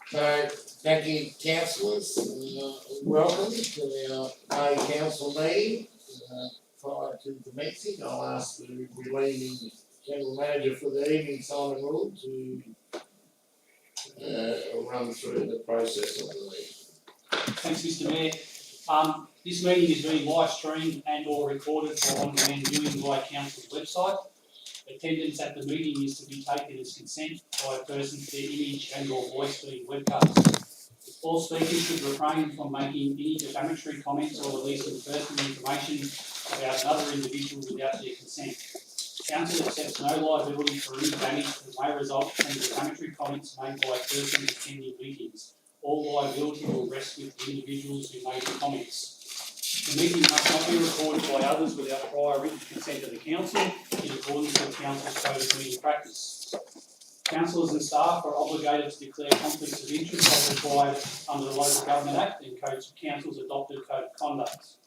So, thank you, councillors. Welcome to our May council meeting. Prior to commencing, I'll ask the relieving general manager for the evening, Simon Rule, to run through the process of the meeting. Thanks, Mr. Mayor. This meeting is being live streamed and or recorded for on-demand viewing via council's website. Attendance at the meeting is to be taken as consent by a person to their image and or voice being webcast. All speakers should refrain from making any defamatory comments or releasing personal information about another individual without their consent. Council accepts no liability for any damage that may result from defamatory comments made by a person attending meetings. All liability will rest with the individuals who made the comments. The meeting must not be recorded by others without prior written consent of the council in accordance with council's code of meeting practice. Councillors and staff are obligated to declare conflicts of interest as required under the Local Government Act and council's adopted code of conduct.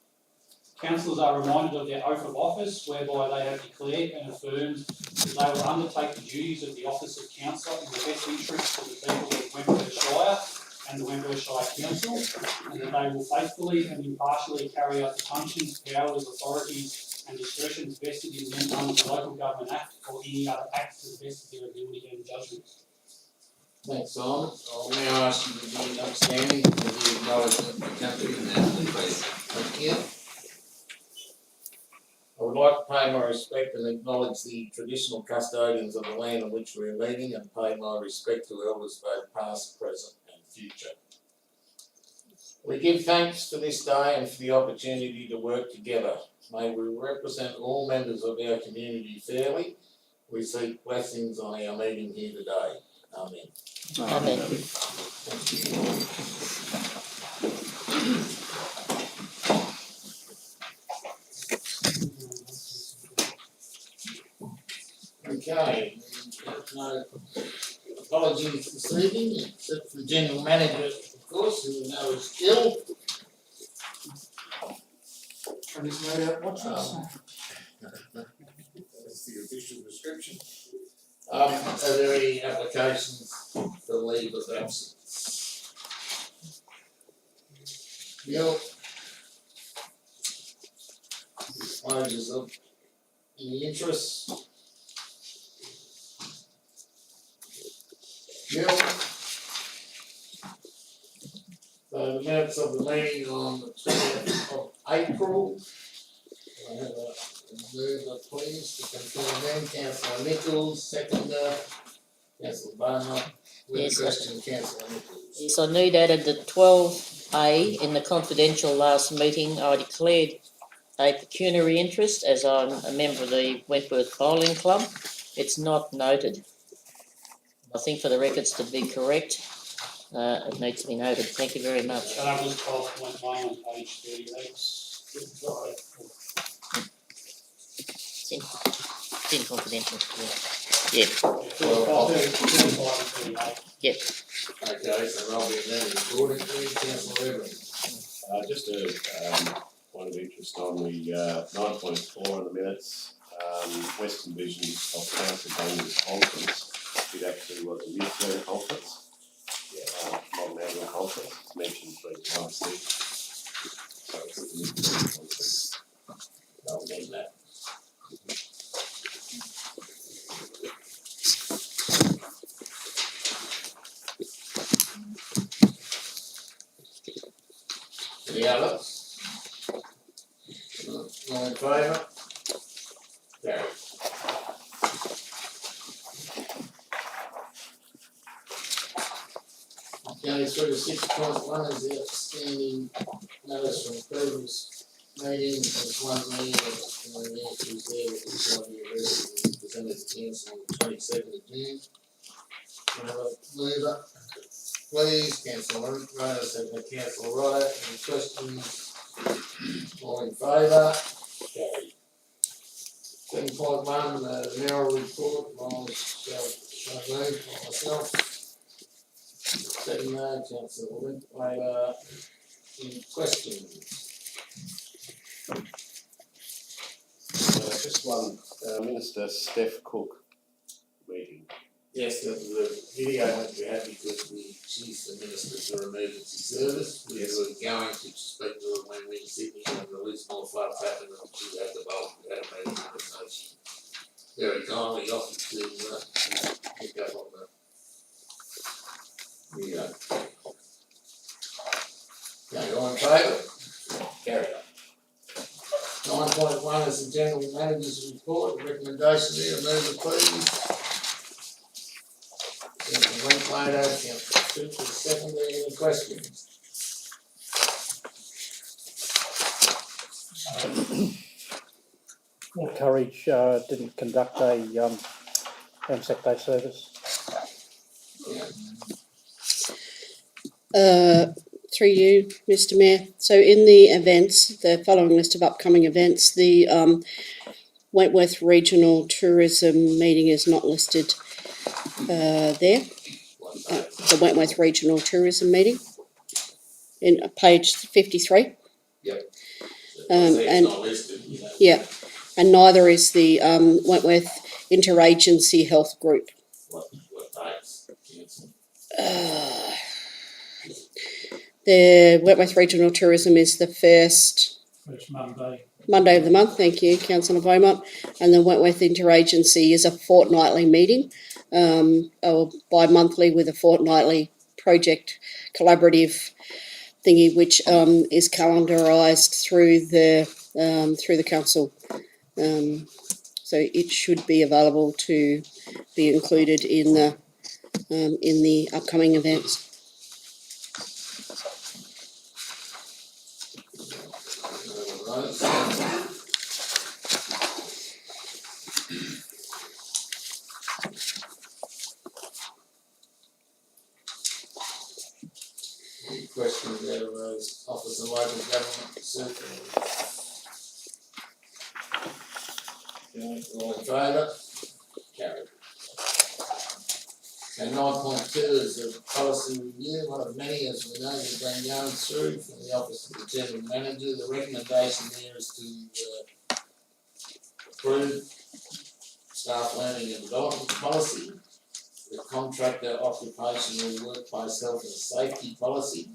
Councillors are reminded of their oath of office, whereby they have declared and affirmed that they will undertake the duties of the office of councillor in the best interest of the people of Wentworth Shire and the Wentworth Shire Council, and that they will faithfully and impartially carry out the functions, powers, authorities and discretions vested in them under the Local Government Act or any other act to the best of their ability and judgment. Thanks, Simon. I'll now ask you to be upstanding for the acknowledgement of the country and national please. Thank you. I would like to pay my respect and acknowledge the traditional custodians of the land on which we are meeting and pay my respect to elders both past, present and future. We give thanks for this day and for the opportunity to work together. May we represent all members of our community fairly. We seek blessings on our meeting here today. Amen. Amen. Okay, no apologies this evening, except for the general manager, of course, who we know is ill. And he's made out watches. That's the official description. Are there any applications for leave of absence? Bill? Disclosures of any interest? Bill? So the minutes of the meeting on the 20th of April. I have a mover, please, to confirm them. Councillor Nichols, seconder. Councillor Barnett. With Yes. question, Councillor Nichols. Yes, I need added the 12A in the confidential last meeting. I declared a pecuniary interest as I'm a member of the Wentworth Bowling Club. It's not noted. I think for the records to be correct, it needs to be noted. Thank you very much. So that was 12.1 on page 38. It's in confidential. Yeah. Well, Yep. okay, so I'll be amended accordingly. Councillor Evans. Just a point of interest on the 9.4 in the minutes, Western Vision of Council Bangers Conference. It actually was a youth conference, modern annual conference. It's mentioned 3 times there. So it's a youth conference. I'll amend that. Any others? All in favour? Carried. Okay, through to 6.1 is the outstanding notice from previous meeting. There's one there that's going to answer there with this idea presented to council on the 22nd of June. Mover, please, Councillor Ryder, second Councillor Ryder. Any questions? All in favour? Carried. 7.1, the mayoral report, shall move by myself. Second, Councillor Wentworth, any questions? Just one, Minister Steph Cook meeting. Yes, the video went we had because she's the Minister for Emergency Service. We were going to speak to her when we were Sydney and there was more floods happening and she had the bulk, we had a meeting with her, so she very kindly offered to pick up on the video. Okay, all in favour? Carry on. 9.1 is the General Manager's Report, the recommendation there, move it please. Councillor Linklater, Councillor Cooper, secondly, any questions? Courage didn't conduct a Anzac Day service. Through you, Mr. Mayor. So in the events, the following list of upcoming events, the Wentworth Regional Tourism meeting is not listed there. The Wentworth Regional Tourism meeting in page 53. Yep. And not listed, you know. yeah, and neither is the Wentworth Interagency Health Group. What dates? Council? The Wentworth Regional Tourism is the first Monday of the month, thank you, Councillor Beaumont, and the Wentworth Interagency is a fortnightly meeting, or bi-monthly with a fortnightly project collaborative thingy, which is calendarised through the council. So it should be available to be included in the upcoming events. Any questions there arose? Office of Local Government Circular. Okay, all in favour? Carried. And 9.2 is a policy review, one of many, as we know, we've been going through from the Office of the General Manager. The recommendation there is to approve staff learning and development policy, the contractor occupational workplace health and safety policy,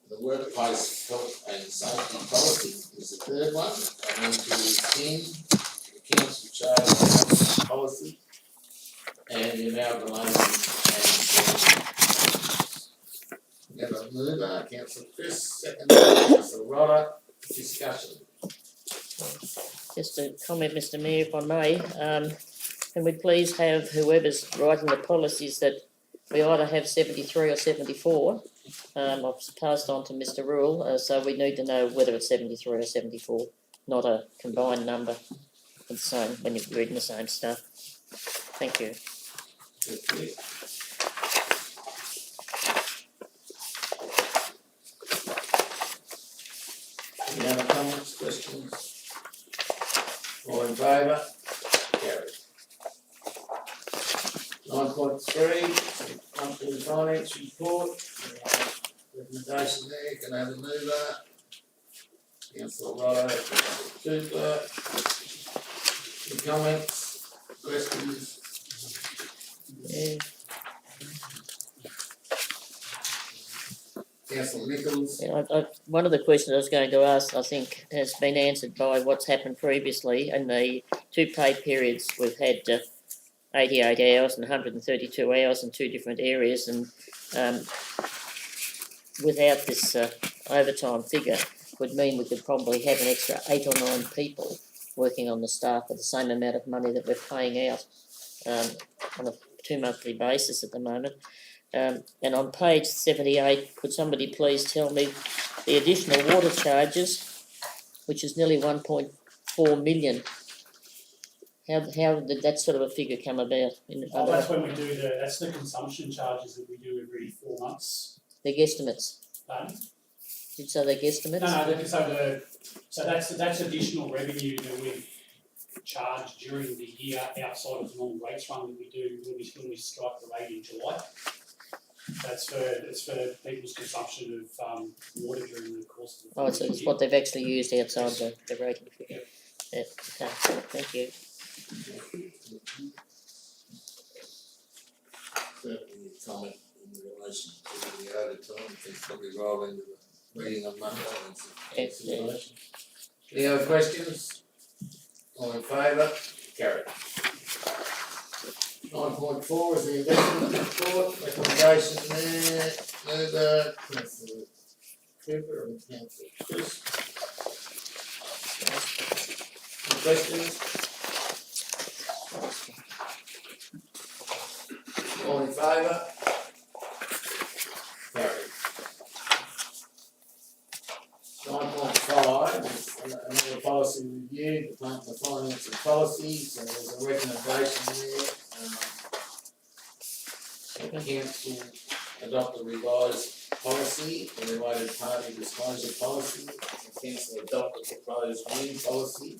the workplace health and safety policy is the third one, and then to extend the council charter policy and the amalgamation and we have a mover, Councillor Chris, second, Councillor Rodder, discussion. Just a comment, Mr Mayor, if I may, can we please have whoever's writing the policies that we either have 73 or 74, I've passed on to Mr Rule, so we need to know whether it's 73 or 74, not a combined number of the same, when you're reading the same stuff. Thank you. Okay. Any other comments, questions? All in favour? Carried. 9.3, monthly finance report, recommendation there, can I have a mover? Councillor Rodder, Councillor Cooper. Any comments, questions? Yeah. Councillor Nichols. Yeah, one of the questions I was going to ask, I think, has been answered by what's happened previously. In the 2 pay periods, we've had 88 hours and 132 hours in 2 different areas, and without this overtime figure, would mean we could probably have an extra 8 or 9 people working on the staff for the same amount of money that we're paying out on a 2 monthly basis at the moment. And on page 78, could somebody please tell me the additional water charges, which is nearly 1.4 million, how did that sort of a figure come about? That's when we do that's the consumption charges that we do every 4 months. The guesstimates. Pardon? Did you say they're guesstimates? No, so that's additional revenue that we charge during the year outside of the normal rates run that we do when we strike the rate in July. It's for people's consumption of water during the course of the Oh, it's what they've actually used outside the rating figure. Yeah, okay, thank you. certainly a comment in relation to the overtime, I think probably roll into the meeting on Monday and some consideration. Any other questions? All in favour? Carried. 9.4 is the investment report, recommendation there, mover, councillor Cooper and councillor Chris. Any questions? All in favour? Carried. 9.5 is another policy review, Department of Finance and Policies, and there's a recommendation there. Council adopt a revised policy, a related party disclosure policy. The council adopt the proposed new policy,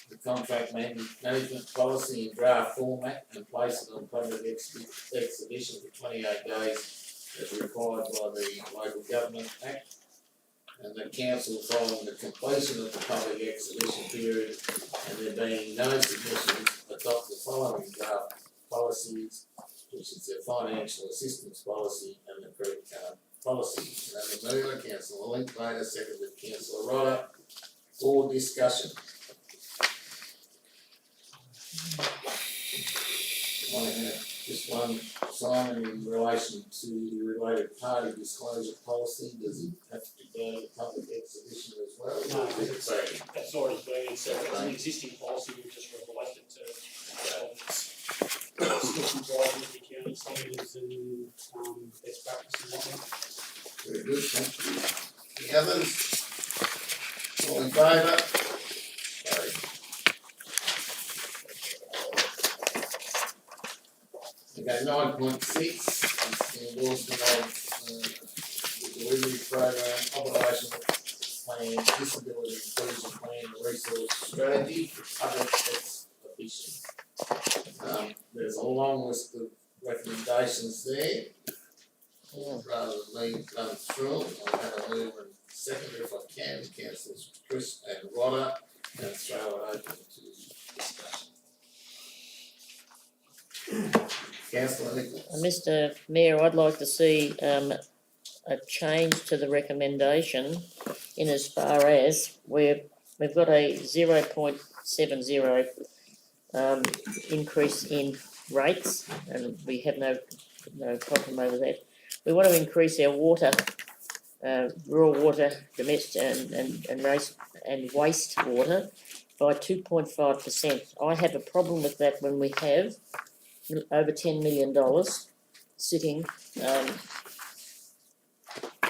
the contract management policy in draft format and place it on public exhibition for 28 days as required by the Local Government Act. And the council, following the completion of the public exhibition period and there being no submissions, adopt the following draft policies, which is the financial assistance policy and the credit card policy. And the mover, councillor Linklater, seconded councillor Rodder, for discussion. I have just one, Simon, in relation to the related party disclosure policy, does it have to go to public exhibition as well? No, Or is it saying? That's already been, so it's an existing policy, we've just revised it to comply with the accounting standards and best practice and whatnot. Very good, thank you. The others? All in favour? Carried. Okay, 9.6 is the endorsement of the delivery program, operational plan, disability inclusion plan, resource strategy for public exhibition. There's a long list of recommendations there. Rather than me run through them, I'll have a move and second if I can, councillors Chris and Rodder, and throw it open to discussion. Councillor Nicholas. Mr Mayor, I'd like to see a change to the recommendation in as far as we've got a 0.70 increase in rates, and we have no problem over that. We want to increase our water, raw water, domestic and waste water by 2.5%. I have a problem with that when we have over $10 million sitting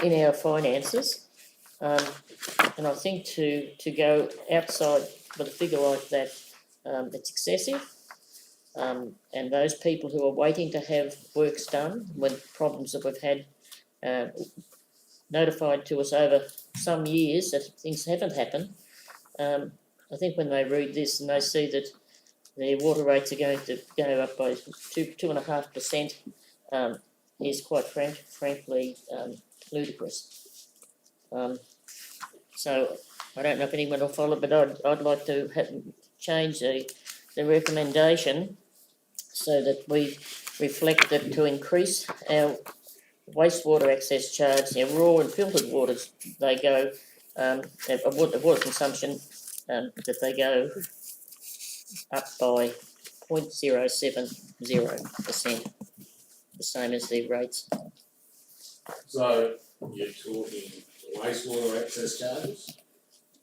in our finances, and I think to go outside with a figure like that, it's excessive. And those people who are waiting to have works done, when problems that we've had notified to us over some years that things haven't happened, I think when they read this and they see that the water rates are going to go up by 2.5%, is quite frankly ludicrous. So I don't know if anyone will follow, but I'd like to change the recommendation so that we reflect that to increase our wastewater access charge, our raw and filtered waters, they go, water consumption, that they go up by 0.070%, the same as the rates. So you're talking wastewater access charges?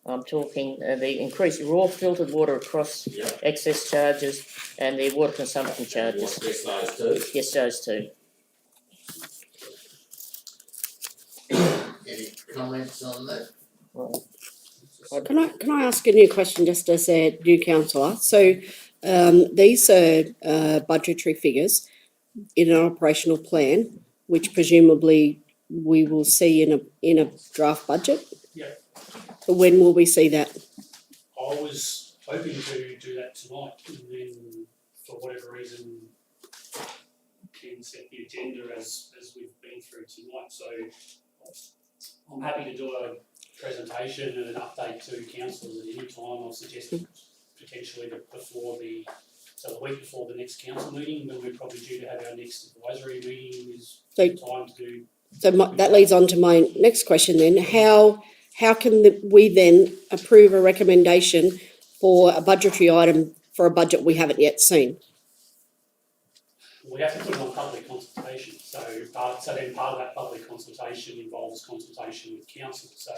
I'm talking the increased raw filtered water across excess charges and the water consumption charges. What's just those two? Yes, those two. Any comments on that? Well, Can I ask a new question just as a new councillor? So these are budgetary figures in an operational plan, which presumably we will see in a draft budget. Yeah. So when will we see that? I was hoping to do that tonight, and then for whatever reason can set the agenda as we've been through tonight. So I'm happy to do a presentation and an update to councillors at any time. I'll suggest potentially before the So the week before the next council meeting, then we're probably due to have our next advisory meeting is So- the time to do. So that leads on to my next question then. How can we then approve a recommendation for a budgetary item for a budget we haven't yet seen? We have to put it on public consultation, so then part of that public consultation involves consultation with council, so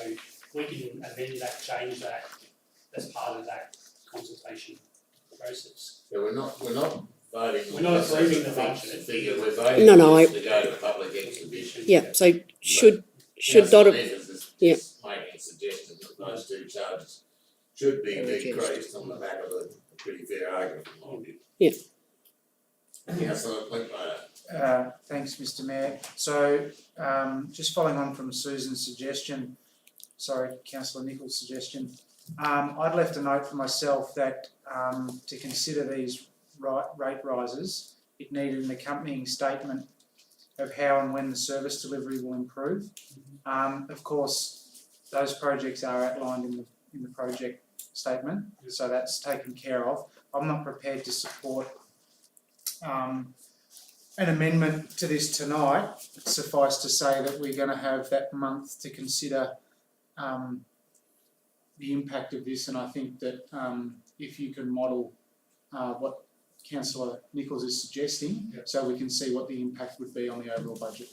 we can amend that, change that as part of that consultation process. So we're not voting. We're not on approving the fixed budget. Figure, we're voting No, just to go to public exhibition. Yeah, so should Councillor not, Evans is yeah. making suggestions that those two charges should be Reduced. decreased on the back of a pretty fair argument, in my view. Yeah. Councillor Clinkmeyer. Thanks, Mr Mayor. So, just following on from Susan's suggestion, Councillor Nichols' suggestion, I'd left a note for myself that to consider these rate rises, it needed an accompanying statement of how and when the service delivery will improve. Of course, those projects are outlined in the project statement, so that's taken care of. I'm not prepared to support an amendment to this tonight. Suffice to say that we're going to have that month to consider the impact of this, and I think that if you can model what Councillor Nichols is suggesting, so we can see what the impact would be on the overall budget.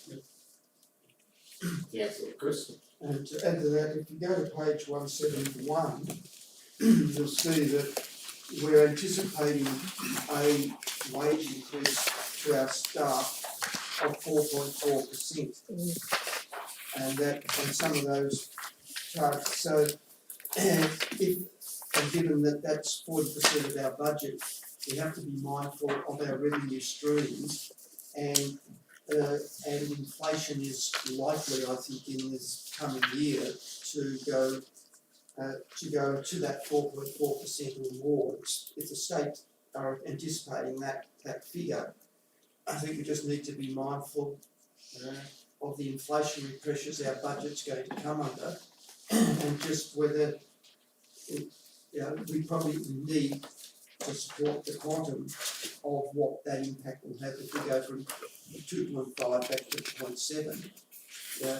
Councillor Chris. And to add to that, if you go to page 171, you'll see that we're anticipating a wage increase to our staff of 4.4%. And some of those targets. So given that that's 40% of our budget, we have to be mindful of our revenue streams, and inflation is likely, I think, in this coming year to go to that 4.4% or more. If the state are anticipating that figure, I think we just need to be mindful of the inflationary pressures our budget's going to come under, and just whether we probably need to support the quantum of what that impact will have if we go from 2.5 back to 0.7.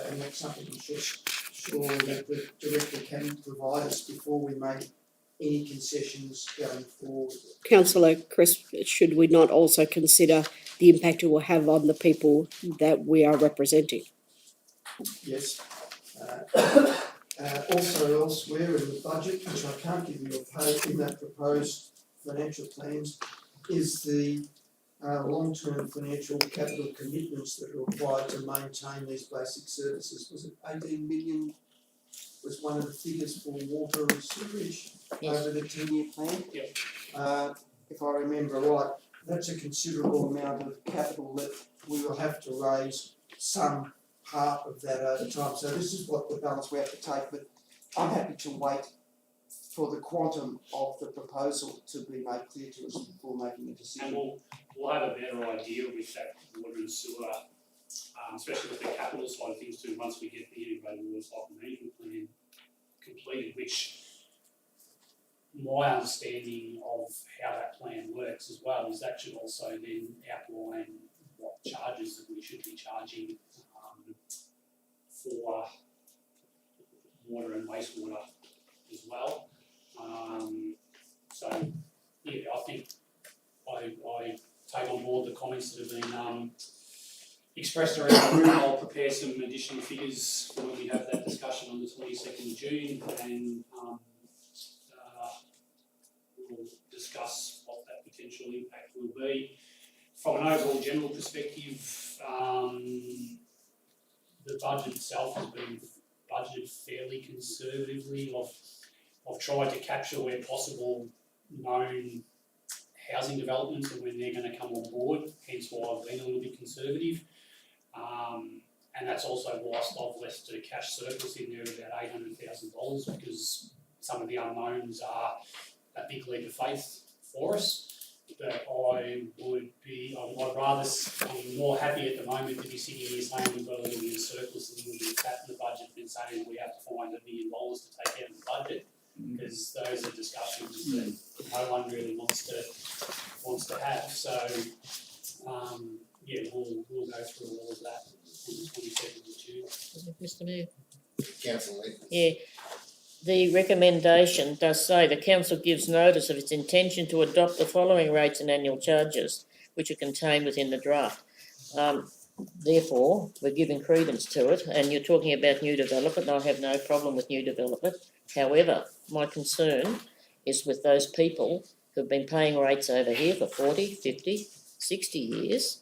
And that's something I'm sure that the Director can provide us before we make any concessions going forward. Councillor Chris, should we not also consider the impact it will have on the people that we are representing? Yes. Also elsewhere in the budget, which I can't give you a page in that proposed financial plans, is the long-term financial capital commitments that are required to maintain these basic services. Was it 18 million was one of the figures for water and sewage over the 10-year plan? Yep. If I remember right, that's a considerable amount of capital that we will have to raise some part of that over time. So this is what the balance we have to take, but I'm happy to wait for the quantum of the proposal to be made clear to us before making a decision. And we'll have a better idea with that water and sewer, especially with the capital side of things too, once we get the integrated water cycle management plan completed, which my understanding of how that plan works as well is that should also then outline what charges that we should be charging for water and wastewater as well. So yeah, I think I take on board the comments that have been expressed around the room. I'll prepare some additional figures for when we have that discussion on the 22nd of June, and we'll discuss what that potential impact will be. From an overall general perspective, the budget itself has been budgeted fairly conservatively. I've tried to capture where possible known housing developments and when they're going to come on board, hence why I've been a little bit conservative. And that's also whilst I've left a cash surplus in there of about $800,000 because some of the unknowns are a big leap of faith for us. But I'm more happy at the moment to be sitting here saying we've got a little bit of surplus and a little bit of fat in the budget than saying we have to find $1 million to take out of the budget. because those are discussions that no one really wants to have. So, yeah, we'll go through all of that on the 22nd of June. Mr Mayor? Councillor Nichols. Yeah. The recommendation does say the council gives notice of its intention to adopt the following rates and annual charges, which are contained within the draft. Therefore, we're giving credence to it, and you're talking about new development, and I have no problem with new development. However, my concern is with those people who've been paying rates over here for 40, 50, 60 years,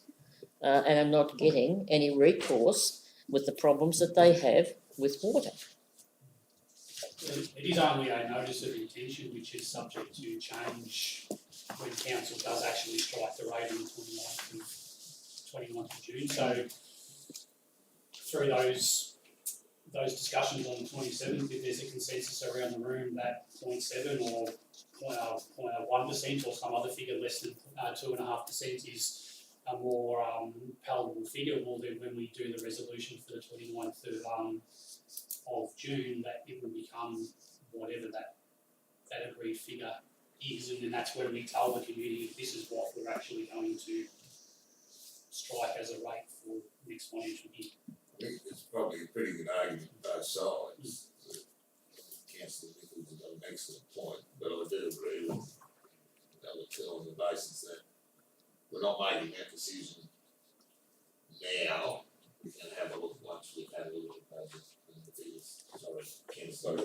and are not getting any recourse with the problems that they have with water. It is only a notice of intention, which is subject to change when council does actually strike the rate on the 29th of June. So through those discussions on the 27th, if there's a consensus around the room that 0.7 or 0.1% or some other figure less than 2.5% is a more palatable figure, well then when we do the resolution for the 29th of June, that it will become whatever that agreed figure is, and then that's when we tell the community this is what we're actually going to strike as a rate for next financial year. I think it's probably a pretty good argument on both sides. Councillor Nichols has got an excellent point, but I do agree with the other two on the basis that we're not making that decision now. We can have a look once we've had a look at the budget and the figures. Sorry, Councillor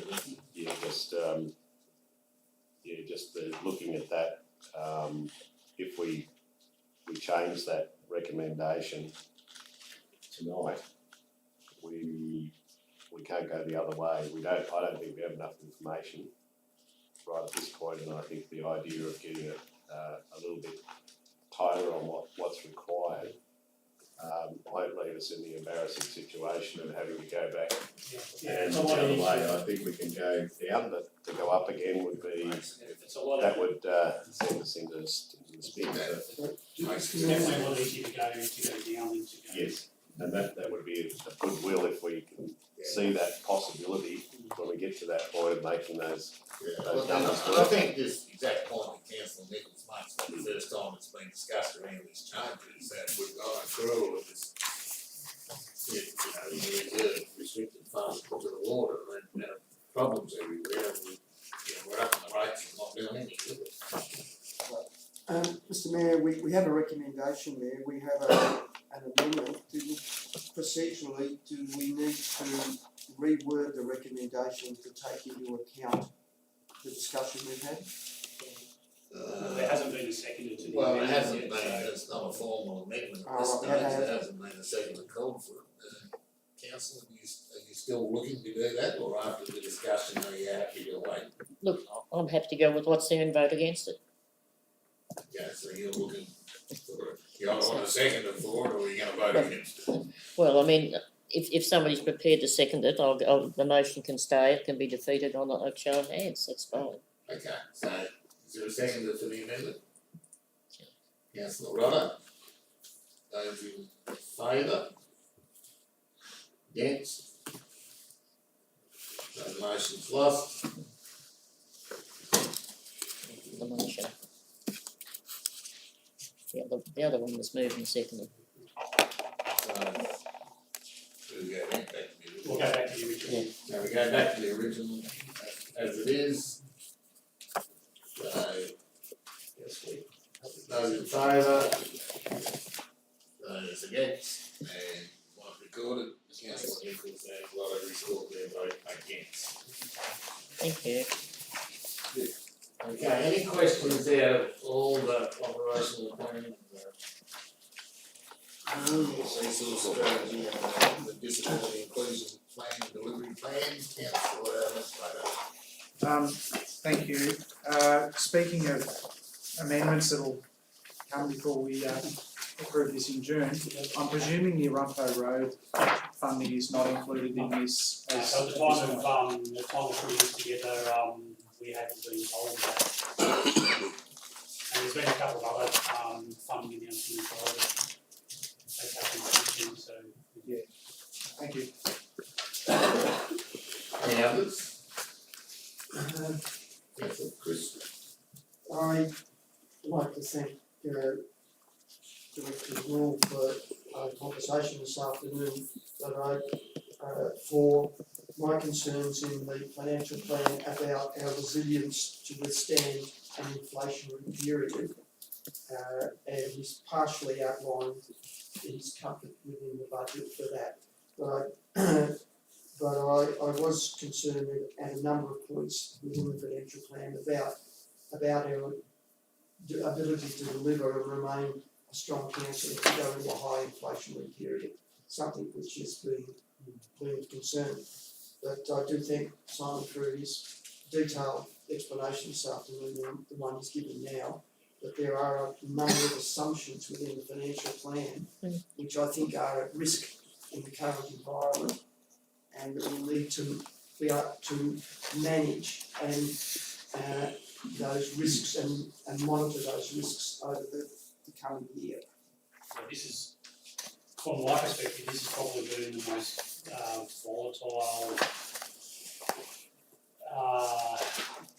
Nichols. Just looking at that, if we change that recommendation tonight, we can't go the other way. I don't think we have enough information right at this point, and I think the idea of getting it a little bit tighter on what's required won't leave us in the embarrassing situation of having to go back. And the other way, I think we can go down, but to go up again would be, that would send us into the spin. It's definitely a lot easier to go down than to go. Yes, and that would be a goodwill if we can see that possibility when we get to that point of making those numbers. I think this exact point that Councillor Nichols makes, not the first time it's been discussed around these changes, that we've got an accrual of this, reserve restricted funds to the water, and problems everywhere, and we're up on the rates and not doing anything with it. Mr Mayor, we have a recommendation there, we have an amendment. Procedurally, do we need to reword the recommendation to take into account the discussion we've had? There hasn't been a seconded to the Well, it amendment hasn't yet, been, so- it's not a formal amendment at Oh, this right, stage, yeah, there hasn't been a second called for it. Councillor, are you still looking to do that, or after the discussion, are you happy to wait? Look, I'm happy to go with what's there and vote against it. Okay, so you're looking for it, you either want a second for it, or you're gonna vote against it? Well, I mean, if somebody's prepared to second it, the motion can stay, it can be defeated on a show of hands, that's fine. Okay, so is there a second for the amendment? Councillor Rodder? Those in favour? Against? So the motion's lost. The motion. Yeah, the other one was moved and seconded. So we'll go back to the original. We'll go back to the original. So we go back to the original as it is. So, yes, those in favour, those against, and one recorded, Councillor Nichols and Lotto record their vote against. Thank you. Okay, any questions out of all the operational plan and the resource strategy and the disability inclusion plan and delivery plan, Councillor Slater? Thank you. Speaking of amendments that'll come before we approve this in June, I'm presuming the Arumpo Road funding is not included in this. So at the time of putting this together, we haven't been told that. And there's been a couple of other funding announcements already. They've taken action, so. Yeah, thank you. Any others? Councillor Chris. I'd like to thank Director Wall for our conversation this afternoon, but for my concerns in the financial plan about our resilience to withstand an inflationary period, and he's partially outlined his comfort within the budget for that. But I was concerned at a number of points within the financial plan about our ability to deliver and remain a strong council if we go into a high inflationary period, something which has been a concern. But I do thank Simon for his detailed explanation this afternoon, the one he's given now, that there are a number of assumptions within the financial plan which I think are at risk in the current environment, and that we'll need to be able to manage and those risks and monitor those risks over the coming year. So this is, from my perspective, this has probably been the most volatile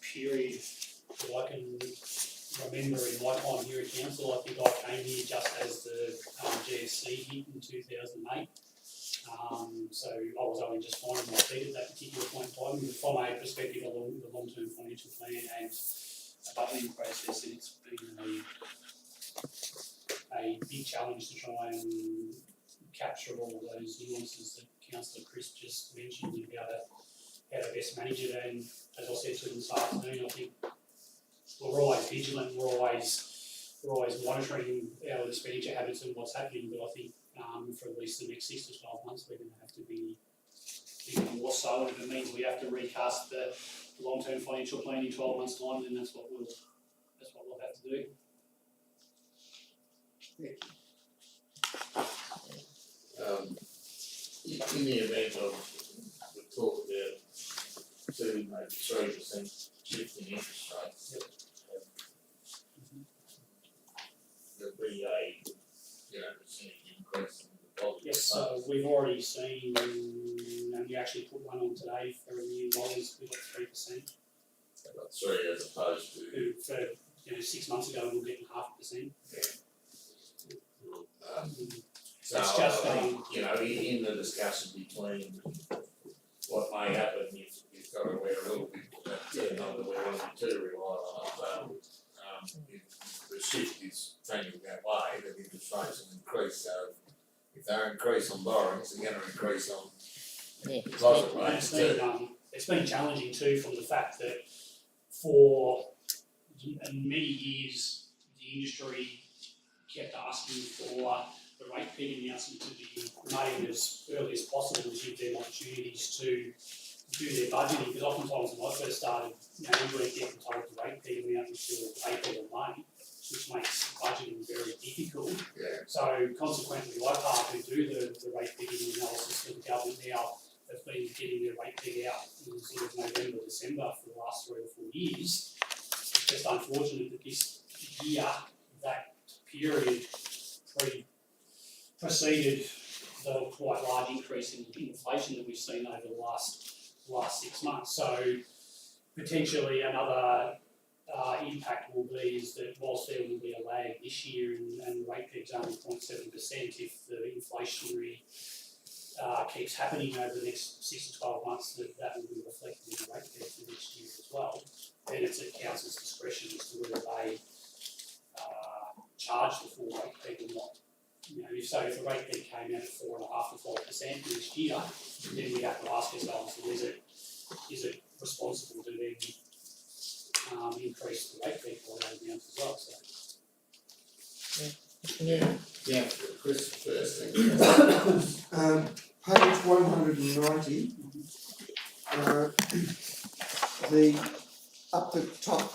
period that I can remember in my time here at council. I think I came here just as the GFC hit in 2008. So I was only just finding my feet at that particular point in time. From a perspective of the long-term financial plan and budgeting process, it's been a big challenge to try and capture all of those nuances that Councillor Chris just mentioned about how to best manage it. And as I said to him this afternoon, I think we're always vigilant, we're always monitoring our expenditure habits and what's happening, but I think for at least the next 6 to 12 months we're going to have to be even more so, and if it means we have to recast the long-term financial plan in 12 months' time, then that's what we'll have to do. In the event of, we talked about 2, maybe 3% shift in interest rates. There'll be a percentage increase in the deposit. Yes, so we've already seen, and we actually put one on today for $1 million, we got 3%. About 3 as opposed to. For 6 months ago we were getting 0.5%. So It's just in the discussion between what may happen if you've got to wear a little bit, but not that we want to be too reliant on it. If the shift is trending that way, then interest rates will increase. So if they increase on borrowings, they're going to increase on deposit rates too. It's been challenging too, from the fact that for many years the industry kept asking for the rate peak announcement to be made as early as possible to give them opportunities to do their budgeting, because oftentimes when I first started, we weren't getting told the rate peak announcement until April or May, which makes budgeting very difficult. Yeah. So consequently, IPARC, who do the rate peaking analysis for the government now, have been getting their rate peak out in sort of November, December for the last 3 or 4 years. It's just unfortunate that this year, that period preceded the quite large increase in inflation that we've seen over the last 6 months. So potentially another impact will be is that whilst there will be a lag this year and the rate peak's only 0.7%, if the inflationary keeps happening over the next 6 to 12 months, that will be reflected in the rate peak for next year as well. Then it's at council's discretion as to whether they charge the full rate peak or not. If the rate peak came out at 4.5 to 5% next year, then we have to ask ourselves, well, is it responsible to then increase the rate peak or those amounts as well? Yeah, Chris first. Page 190, up the top,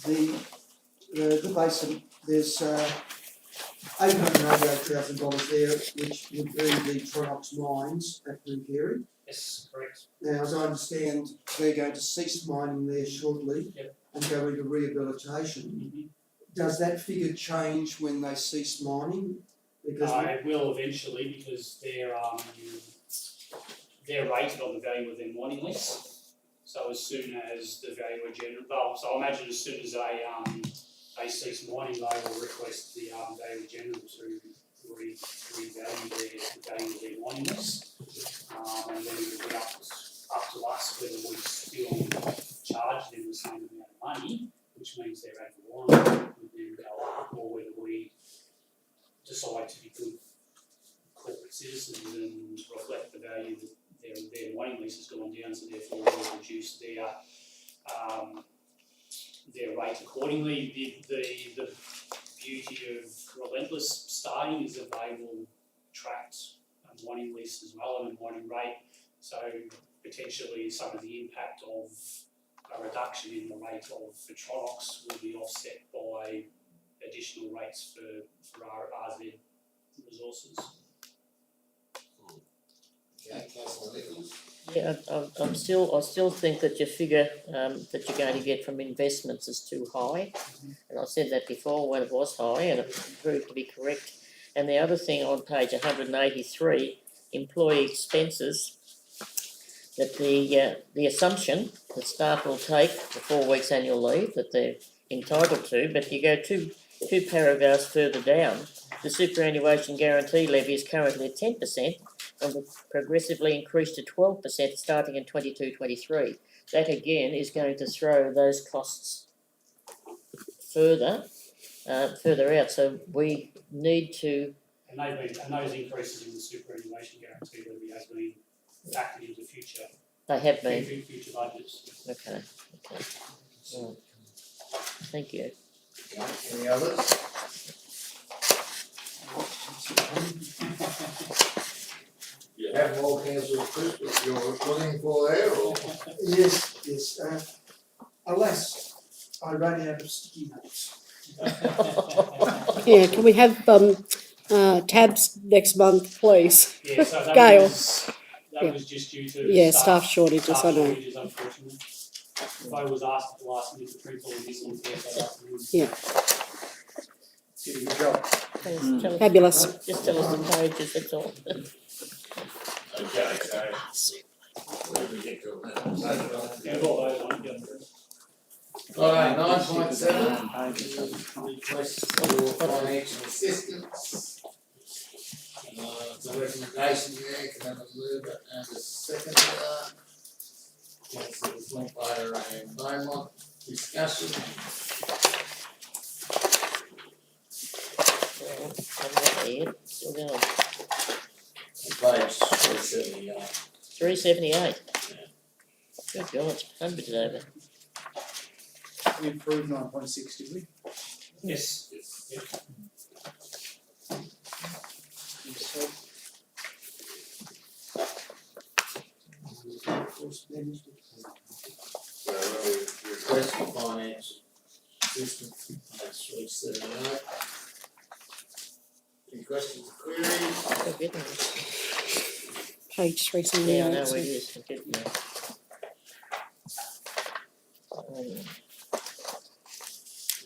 the base, there's $888,000 there, which would be the Tronox mines at Blueberry. Yes, correct. Now, as I understand, they're going to cease mining there shortly and go into rehabilitation. Mm-hmm. Does that figure change when they cease mining? Because it will eventually, because they're rated on the value of their mining lease. So as soon as the valuer general, so I imagine as soon as they cease mining, they will request the valuer general to revalue the value of their mining lease. And then it will be up to us whether we still charge them the same amount of money, which means their ad valorem would then go up, or whether we decide to be good corporate citizens and reflect the value that their mining lease has gone down, so therefore we'll reduce their rate accordingly. The beauty of relentless starting is that they will track a mining lease as well and a mining rate, so potentially some of the impact of a reduction in the rate of for Tronox will be offset by additional rates for our RZ resources. Okay, councillor Nichols. Yeah, I still think that your figure that you're going to get from investments is too high. And I said that before when it was high and it proved to be correct. And the other thing on page 183, employee expenses, that the assumption that staff will take the 4 weeks annual leave that they're entitled to, but you go two paragraphs further down, the superannuation guarantee levy is currently at 10% and will progressively increase to 12% starting in 22-23. That again is going to throw those costs further out. So we need to. And those increases in the superannuation guarantee levy have been factored into future. They have been. Future budgets. Okay. Right. Thank you. Okay, any others? You have more councillor Chris, that you're looking for there, or? Yes, alas, I ran out of sticky notes. Yeah, can we have tabs next month, please? Yeah, so that Gail. was just due to Yeah, staff shortages, I know. shortages, unfortunately. If I was asked at the last minute to print all of this on Thursday afternoon. Yeah. Did a good job. Tell us, Fabulous. just tell us the pages, that's all. Okay, so. Where do we get to that? Yeah, all those on, yeah. Alright, 9.7, request for financial assistance. It's a recommendation there, can have a mover and a seconder. Councillors Linkletter and Beaumont, discussion. Still going. Page 378. 378. Good God, it's hundreds over. We approved 9.6, did we? Yes. Yeah. So, So request for financial assistance, page 378. Any questions or queries? Oh, goodness. Page three Yeah, I know seventy-eight. where it is. I did know.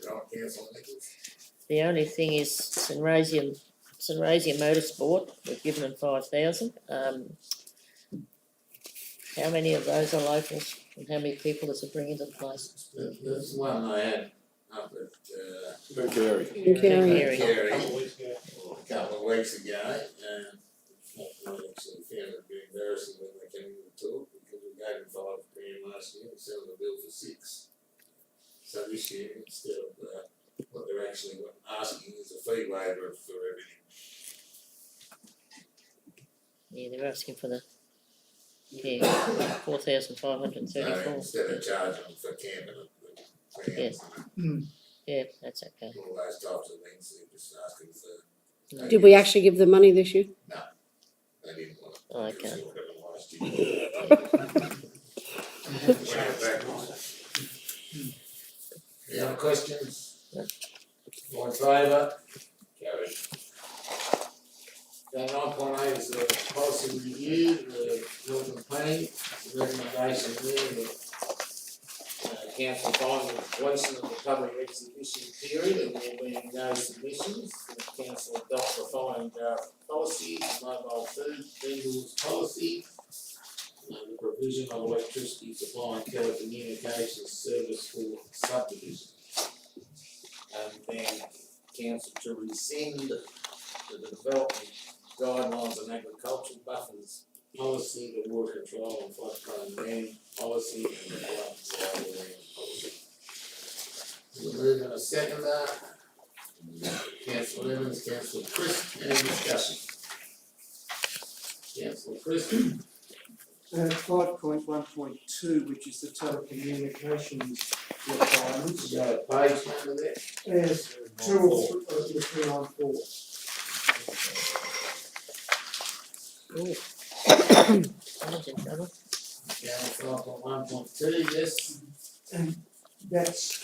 Right, councillor Nichols. The only thing is St Razia Motorsport, we've given them 5,000. How many of those are locals and how many people does it bring into the place? There's one I had up at Gary. Carey. Carey Couple of weeks ago. a couple of weeks ago, and I actually found it a bit embarrassing when they came in to talk, because we gave them £5 last year, we sent them a bill for £6. So this year, instead of what they're actually asking is a fee waiver for everything. Yeah, they're asking for the 4,534. So instead of charging them for camping and grounds and Yeah, that's okay. all those types of things, they're just asking for. Did we actually give them money this year? They didn't want it. Oh, okay. It was all given last year. Went backwards. Any other questions? All in favour? Carried. Okay, 9.8 is the policy review, the building and planning, the recommendation there that council find the completion of the public exhibition period and there being no submissions, the council adopt the following policies: mobile food vendors policy, the provision of electricity supply and telecommunications service for subdivision. And then council to rescind the development guidelines and agricultural buffers policy, the water control and floodplain land policy, and the flood land policy. We'll move in a second there. Councillor Evans, Councillor Chris, any discussion? Councillor Chris? 5.1.2, which is the telecommunications requirements. You got a page number there? There's 2 or 3 on 4. Yeah, 5.1.2, yes. And that's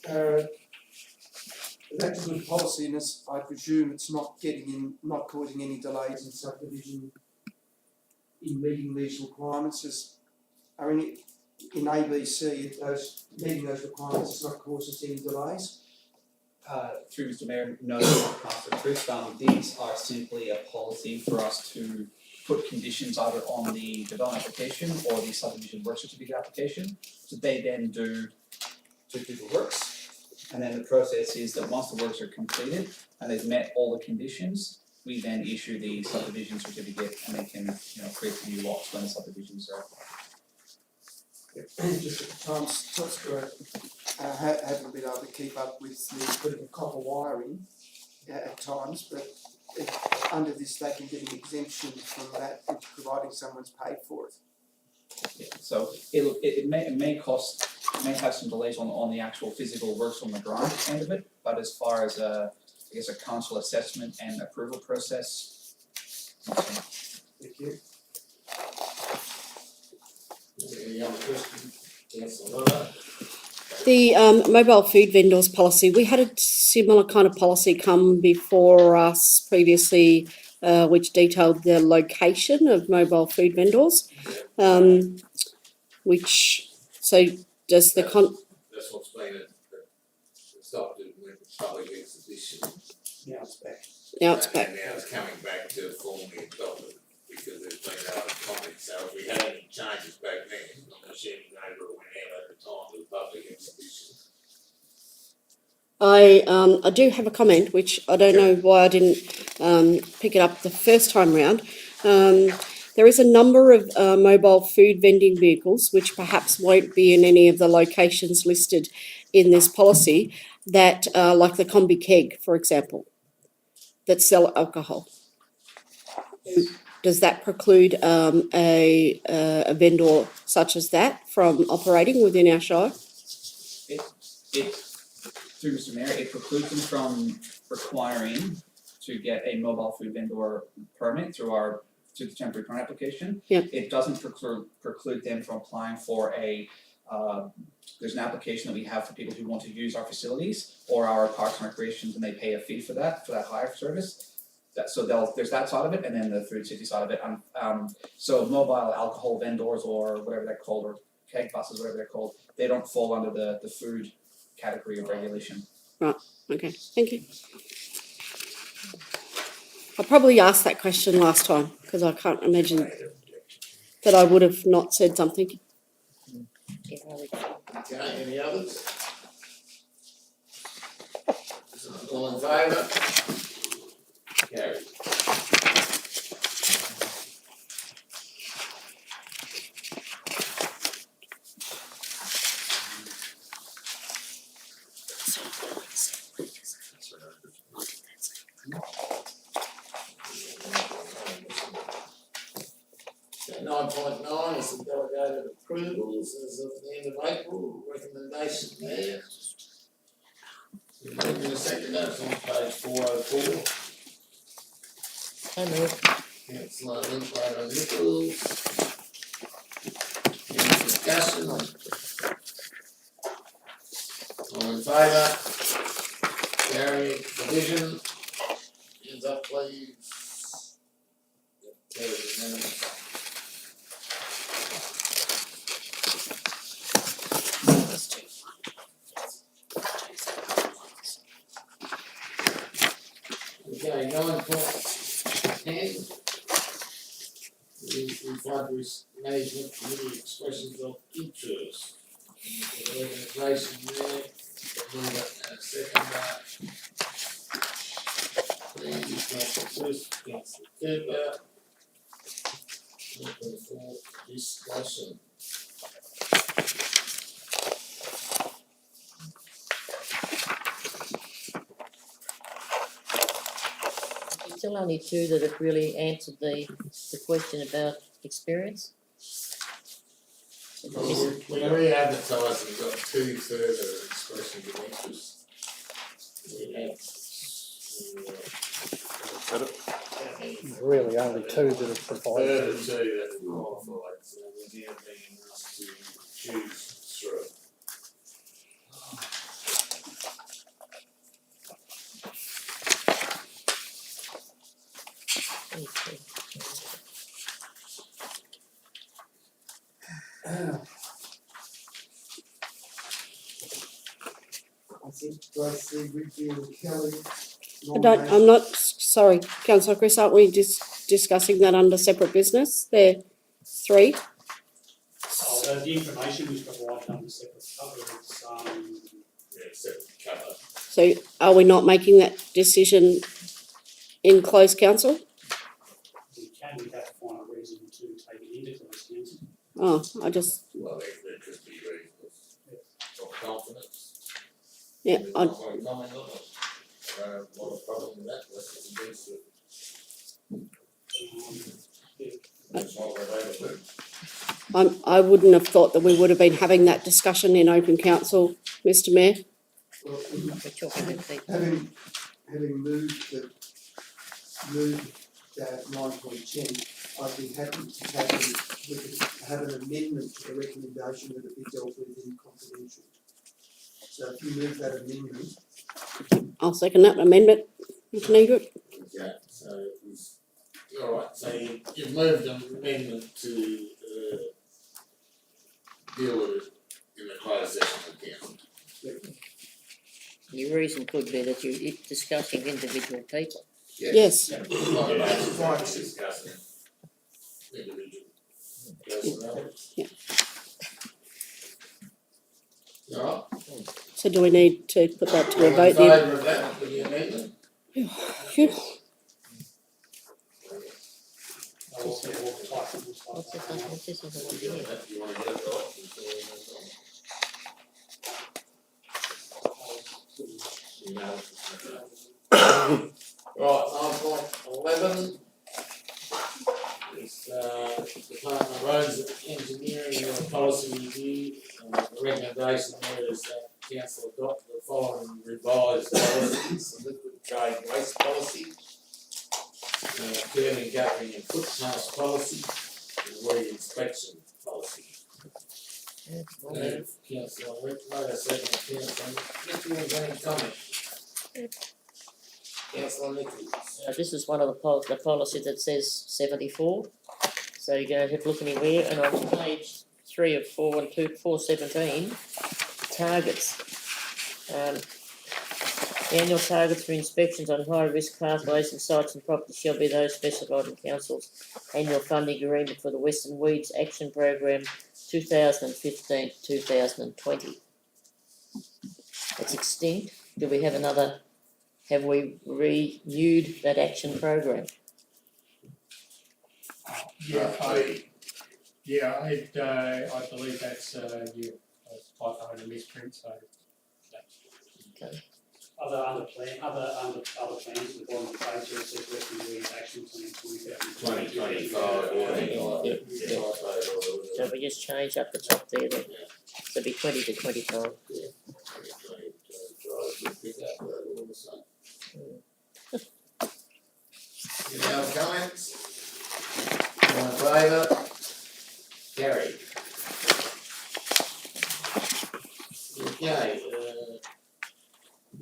a good policy, and I presume it's not causing any delays in subdivision in meeting these requirements. In ABC, meeting those requirements has not caused us any delays. Through Mr Mayor, no, Councillor Chris, these are simply a policy for us to put conditions either on the development application or the subdivision work certificate application. So they then do the works, and then the process is that once the works are completed and they've met all the conditions, we then issue the subdivision certificate, and they can, create the new lots when the subdivisions are. Just at the times, haven't been able to keep up with the putting of copper wiring at times, but under this they can get an exemption from that, providing someone's paid for it. Yeah, so it may have some delays on the actual physical works on the ground end of it, but as far as a council assessment and approval process. Thank you. Any other questions? Councillor Miller? The mobile food vendors policy, we had a similar kind of policy come before us previously, which detailed the location of mobile food vendors. Does the That's what's been stopped with public exhibition. Now it's back. Now it's back. And now it's coming back to formally adopted because there's been other comments. So if we had any changes back then, I'm assuming Neighbour went out at the time of the public exhibition. I do have a comment, which I don't know why I didn't pick it up the first time round. There is a number of mobile food vending vehicles, which perhaps won't be in any of the locations listed in this policy, that like the Combi Keg, for example, that sell alcohol. Does that preclude a vendor such as that from operating within our shire? Through Mr Mayor, it precludes them from requiring to get a mobile food vendor permit through the temporary permit application. Yep. It doesn't preclude them from applying for there's an application that we have for people who want to use our facilities or our parks and recreations, and they pay a fee for that hire service. There's that side of it, and then the food safety side of it. So mobile alcohol vendors or whatever they're called, or keg buses, whatever they're called, they don't fall under the food category of regulation. Right, okay, thank you. I probably asked that question last time because I can't imagine that I would have not said something. Okay, any others? All in favour? Carried. Okay, 9.9 is the delegated approvals as of the end of April, recommendation there. Moving to second, that's on page 404. I move. Councillor Linklater Nichols. Any discussion? All in favour? Carried. Division. Hands up, please. Carried unanimous. Okay, 9.10. The Flood Risk Management Committee expressions of interest. The organisation there, the member and a seconder. Thank you, Councillor Twist, Councillor Cooper. Open for discussion. There's still only two that have really answered the question about experience. Well, we re-advertised and got two further expressions of interest. We had, Really only two that have provided. further two that were qualified, so we're now being asked to choose through. Do I see Whitfield Kelly I'm not, sorry, councillor Chris, aren't we discussing that under separate business? There, three? The information was provided under separate cover, it's, Yeah, except cover. So are we not making that decision in closed council? we have to find a reason to take it into closed council. Oh, I just, Well, there could be reasons of confidence. yeah, We're I, not going to comment on it. What a problem with that, let's reduce it. That's what we're able to do. I wouldn't have thought that we would have been having that discussion in open council, Mr Mayor. Well, We're talking with people. having moved that 9.10, I'd be happy to have an amendment to the recommendation that it be dealt with in confidential. So if you move that amendment, I'll second that amendment if needed. Okay, so it's, alright, so you've moved an amendment to, deal with it in the closed session of council. Your reason could be that you're discussing individual people. Yes. Well, that's why it's discussing individual personalities. Yeah. Alright. So do we need to put that to a All in vote then? favour of that, with the amendment? Phew. What's this other one here? If you wanna get it right, before we move on. You know. Right, 9.11. It's Department of Roads and Engineering policy review. The recommendation there is that council adopt the following revised policies: the liquid trade waste policy, curb and guttering and footpath policy, and weed inspection policy. Councillor Whitlow, second councillor Nichols, any comment? Councillor Nichols. This is one of the policy that says 74. So you're going to have to look anywhere, and on page 3 of 4 and 417, targets. The annual targets for inspections on high-risk pathways and sites and properties shall be those specified in Council's annual funding agreement for the Western Weeds Action Program 2015 to 2020. It's extinct. Do we have another? Have we renewed that action program? I believe that's, typo and a misprint, so that's. Okay. Other plans at the bottom of the page, it says Western Weeds Action Plan 2020. Yep. So we just change up the top there then. So it'll be 20 to 25. Any other comments? All in favour? Carried. Okay,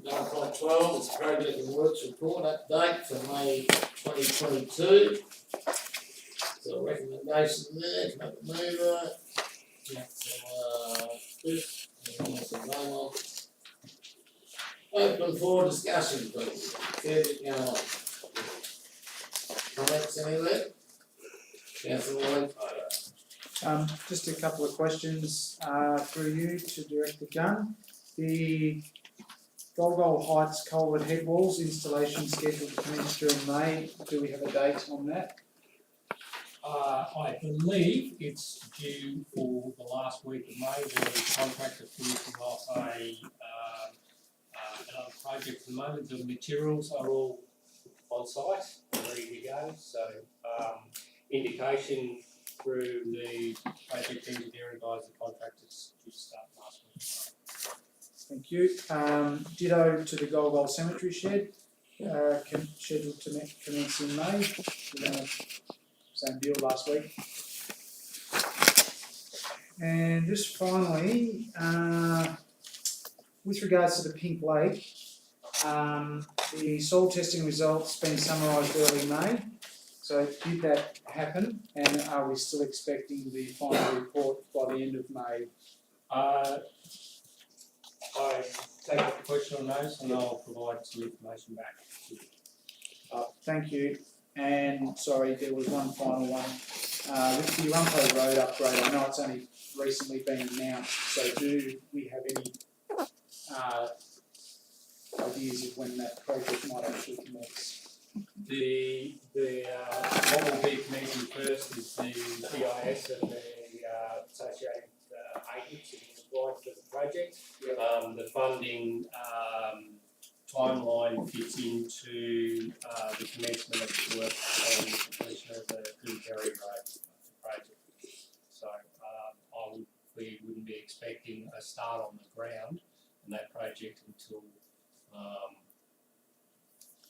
9.12 is project and works report update for May 2022. So recommendation there, come up the mover. Councillor Chris, and Councillor Beaumont. Open for discussion, please. Comments anywhere? Councillor White? Just a couple of questions through you to Director Gunn. The Golgol Heights culvert head walls installation scheduled to commence during May. Do we have a date on that? I believe it's due for the last week of May. The contractor finishing off another project at the moment. The materials are all on site, ready to go. So indication through the project engineering guys, the contractors due to start last week of May. Thank you. Ditto to the Golgol Cemetery shed, scheduled to commence in May. Same deal last week. And just finally, with regards to the Pink Lake, the soil testing results been summarised early May. So did that happen, and are we still expecting the final report by the end of May? I take the question on those and I'll provide some information back. Thank you. And sorry, there was one final one. With the Rumpo Road upgrade, I know it's only recently been announced, so do we have any ideas of when that project might actually commence? What will be commencing first is the GIS and the associated agencies required for the project. The funding timeline fits into the commencement of the work and completion of the Coomberry Road project. So we wouldn't be expecting a start on the ground in that project until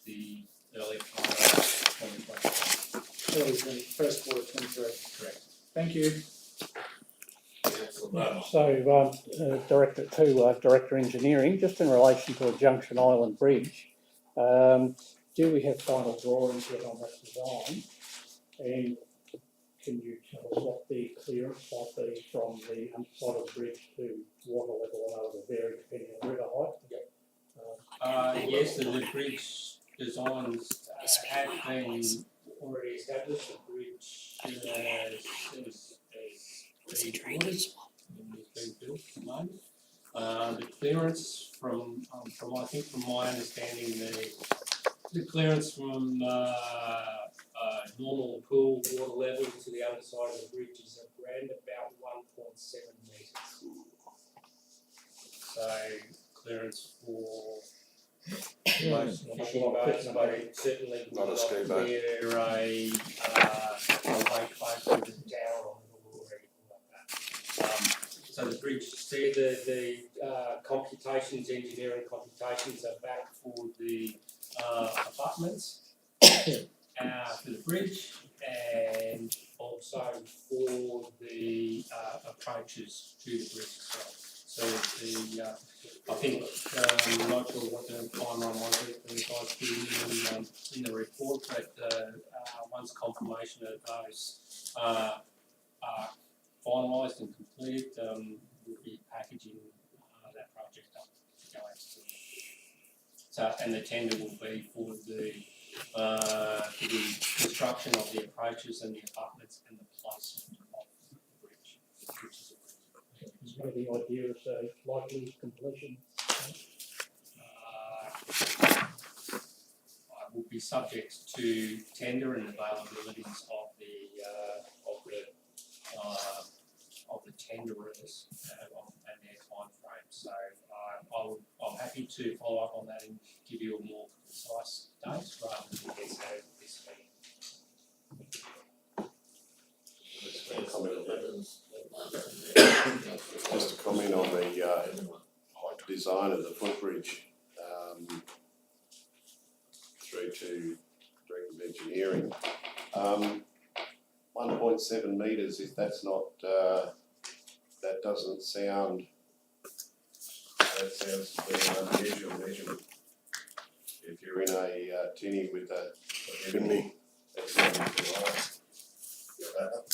the early part of 2020. First quarter 23. Correct. Thank you. So, Director Director Engineering, just in relation to a Junction Island Bridge, do we have final drawings yet on that design? And can you tell us what the clearance might be from the underside of the bridge to water level? I know it'll vary depending on river height. Yes, the bridge designs have been already established. The bridge is being ordered and is being built at the moment. The clearance from I think from my understanding, the clearance from normal pool water level to the underside of the bridge is around about 1.7 metres. So clerics for most fishing boats, but it certainly would not clear a lake close to the tower on the wall or anything like that. So the bridge, see the computations, engineering computations are back for the abutments for the bridge and also for the approaches to the bridge itself. So the I think I'm not sure what the timeline was that the guys put in the report, but once confirmation of those are finalised and completed, we'll be packaging that project up to go out to. So, and the tender will be for the construction of the approaches and the abutments and the placement of the bridge. Is there any idea of the likely completion? I will be subject to tender and availabilities of the tenderers and their time frame. So I'm happy to follow up on that and give you a more precise date rather than guess at this meeting. Just a comment on the design of the footbridge through to Director of Engineering. 1.7 metres, if that's not, that doesn't sound, that sounds to be an unusual measurement. If you're in a tinny with a ebony, that's going to be too high.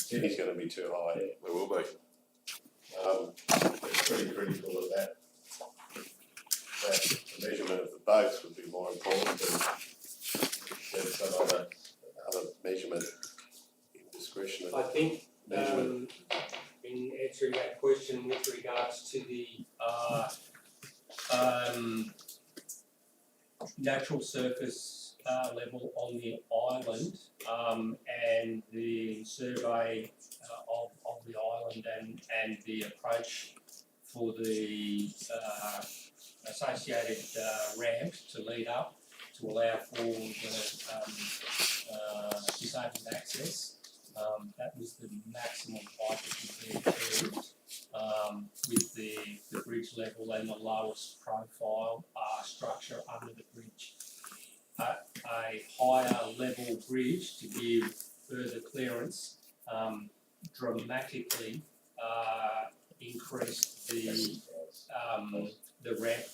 Tinny's going to be too high. It will be. It's pretty critical of that. That the measurement of the boats would be more important than some other measurement, indiscretion. natural surface level on the island, and the survey of the island and the approach for the associated ramp to lead up to allow for the disabled access. That was the maximum height that could be achieved with the bridge level and the lowest profile structure under the bridge. A higher level bridge to give further clearance dramatically increased the ramp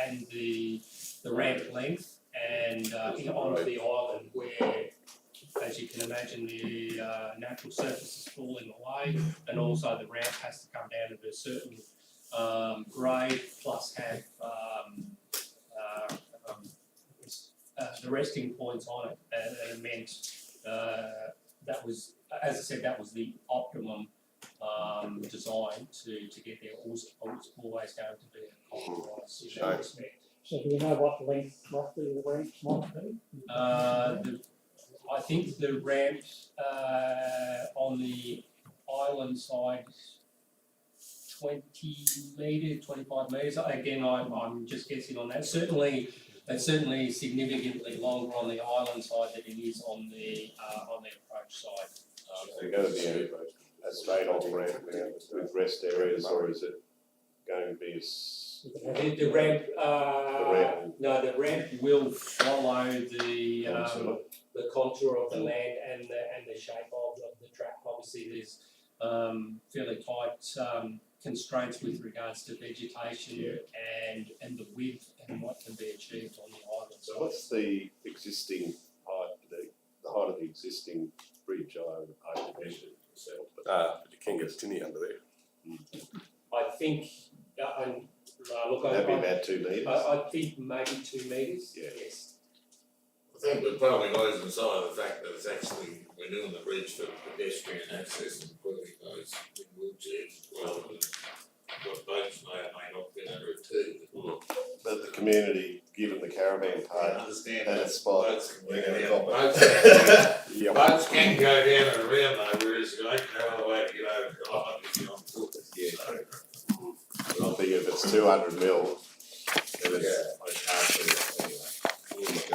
and the ramp length and onto the island where, as you can imagine, the natural surface is falling away, and also the ramp has to come down to a certain grade plus have the resting points on it, and it meant that was, as I said, that was the optimum design to get there. Always going to be a compromise in that respect. So do we know what length roughly the ramp might be? I think the ramp on the island side 20 metres, 25 metres. Again, I'm just guessing on that. It's certainly significantly longer on the island side than it is on the approach side. So you're going to be a straight on ramp now with rest areas, or is it going to be The ramp, the ramp will follow the contour of the land and the shape of the track. Obviously, there's fairly tight constraints with regards to vegetation and the width and what can be achieved on the island. So what's the existing height, the height of the existing bridge? I measured myself. But you can get a tinny under there. I think, look, That'd be about 2 metres. I think maybe 2 metres. Yeah. Yes. I think we're probably losing sight of the fact that it's actually, we're doing the bridge for pedestrian access and putting those in wheelchairs rather than what boats may or may not fit under it too. But the community, given the caravan I park understand and that its spot, boats can we're go going to down, cop boats it. can, boats can go down and around though, whereas you ain't no other way to get over the island if you're on foot. Yeah. But I think if it's 200 mil, then it's hard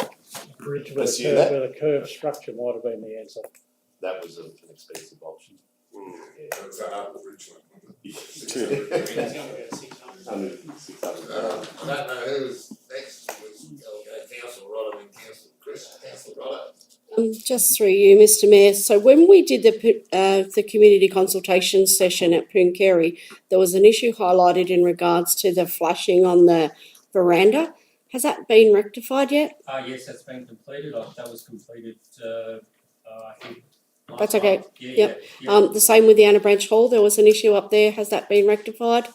to Bridge Pursue that? with a curved structure might have been the answer. That was an expensive option. That's a hard bridge one. It's going to be at 600. 600. I don't know who's next, Councillor Rodder and Councillor Rodder. Just through you, Mr. Mayor. So when we did the community consultation session at Pooncarie, there was an issue highlighted in regards to the flashing on the veranda. Has that been rectified yet? Yes, that's been completed. That was completed, I think. That's okay. Month. Yeah, Yep. yeah. The same with the Anna Branch Hall. There was an issue up there. Has that been rectified?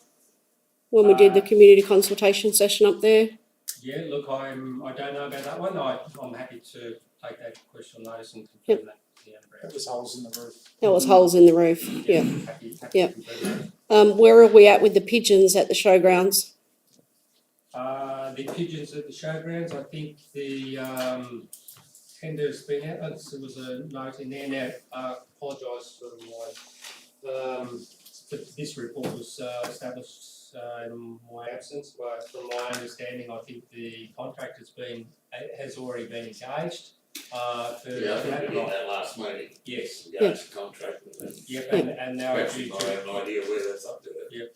When we did the community consultation session up there. Yeah, look, I don't know about that one. I'm happy to take that question on notice and confirm that. Yeah, That was holes in the roof. There was holes in the roof. Yeah. Happy Yeah. to confirm that. Where are we at with the pigeons at the showgrounds? The pigeons at the showgrounds, I think the tender's been out. There was a note in there. Now, apologise for my. This report was established in my absence, but from my understanding, I think the contract has already been engaged. I think we did that last meeting. Yes. Engaged the contract with them. Yep, and now it's Actually, I have no idea where that's up to it.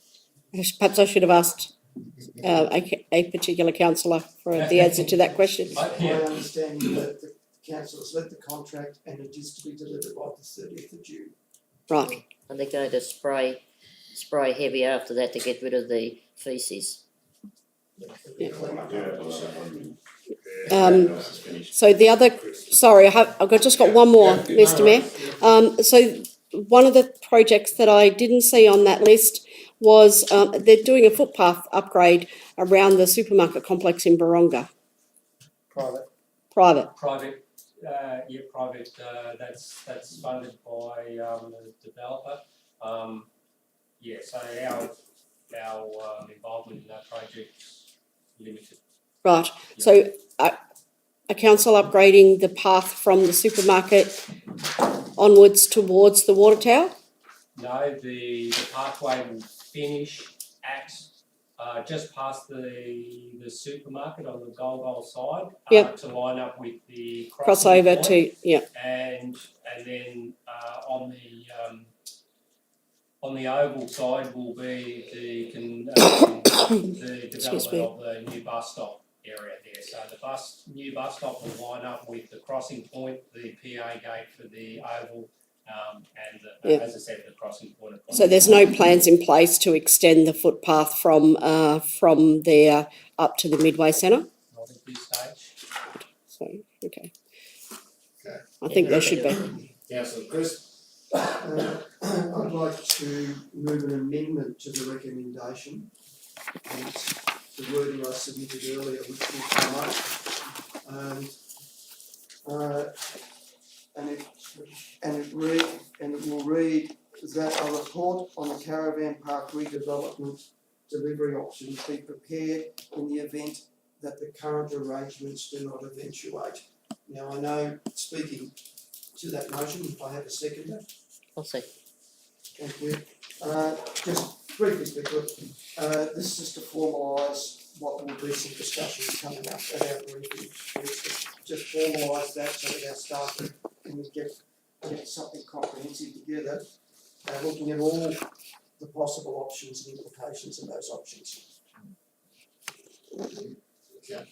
Perhaps I should have asked a particular councillor for the answer to that question. My understanding that the council has let the contract and it is to be delivered by the 30th of June. Right. And they're going to spray heavy after that to get rid of the feces. So the other, sorry, I've just got one more, Mr. Mayor. So one of the projects that I didn't see on that list was they're doing a footpath upgrade around the supermarket complex in Baronga. Private. Private. Private. That's funded by the developer. So our involvement in that project is limited. Right, so are council upgrading the path from the supermarket onwards towards the water tower? No, the pathway will finish at just past the supermarket on the Gold side. Yep. To line up with the crossing Crossover point. to, yeah, And then on the oval side will be the Excuse development me. of the new bus stop area there. So the new bus stop will line up with the crossing point, the PA gate for the oval, and Yeah. as I said, the crossing point. so there's no plans in place to extend the footpath from there up to the Midway Centre? Not at this stage. So, okay. Okay. I think there should be. Councillor Chris? I'd like to move an amendment to the recommendation. It's the wording I submitted earlier, which will come up. And it will read that a report on the caravan park redevelopment delivery options be prepared in the event that the current arrangements do not eventuate. Now, I know, speaking to that motion, if I have a seconder. I'll say. Thank you. Just briefly speaking, this is just to formalise what will be some discussions coming up at our briefing. Just formalise that so that our staff can get something comprehensive together, looking at all the possible options and implications of those options. Okay.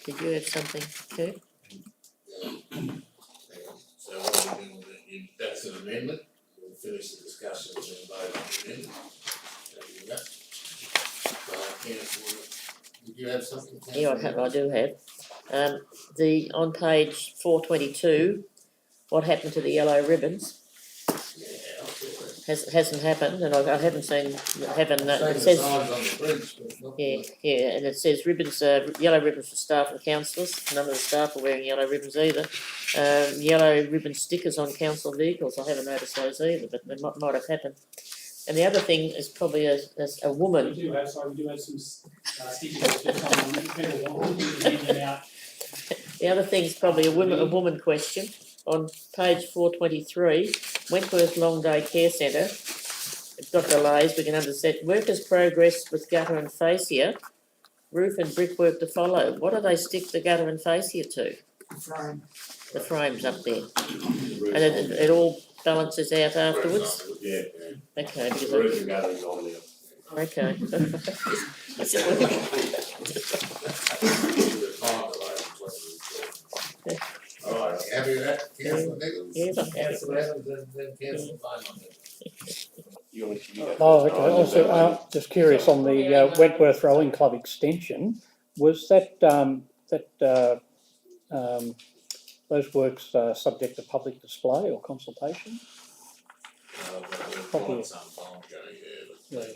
Did you have something too? So what we're doing, that's an amendment, we'll finish the discussion and then vote on the amendment. Councillor, did you have something? Yeah, I do have. On page 422, what happened to the yellow ribbons? Yeah, I'll do it. Hasn't happened, and I haven't seen, it Same says, signs on the bridge, but not. yeah, and it says ribbons, yellow ribbons for staff and councillors, none of the staff are wearing yellow ribbons either. Yellow ribbon stickers on council vehicles, I haven't noticed those either, but they might have happened. And the other thing is probably a woman. We do have some stickers just on people want to hand them out. The other thing's probably a woman question. On page 423, Wentworth Long Day Care Centre, it's got delays, we can understand. Workers progress with gutter and fascia, roof and brickwork to follow. What do they stick the gutter and fascia to? Frame. The frame's up there. And it all balances out afterwards? Yeah, Okay, the because roof and guttering's on there. okay. Alright, happy with that, councillor Nichols? Yeah, I'm happy. Councillor Evans and then councillor Lane on that. You want to give me that? Oh, okay, also, just curious on the Wentworth Rowing Club extension, was that, those works subject to public display or consultation But we've got some time ago, yeah, but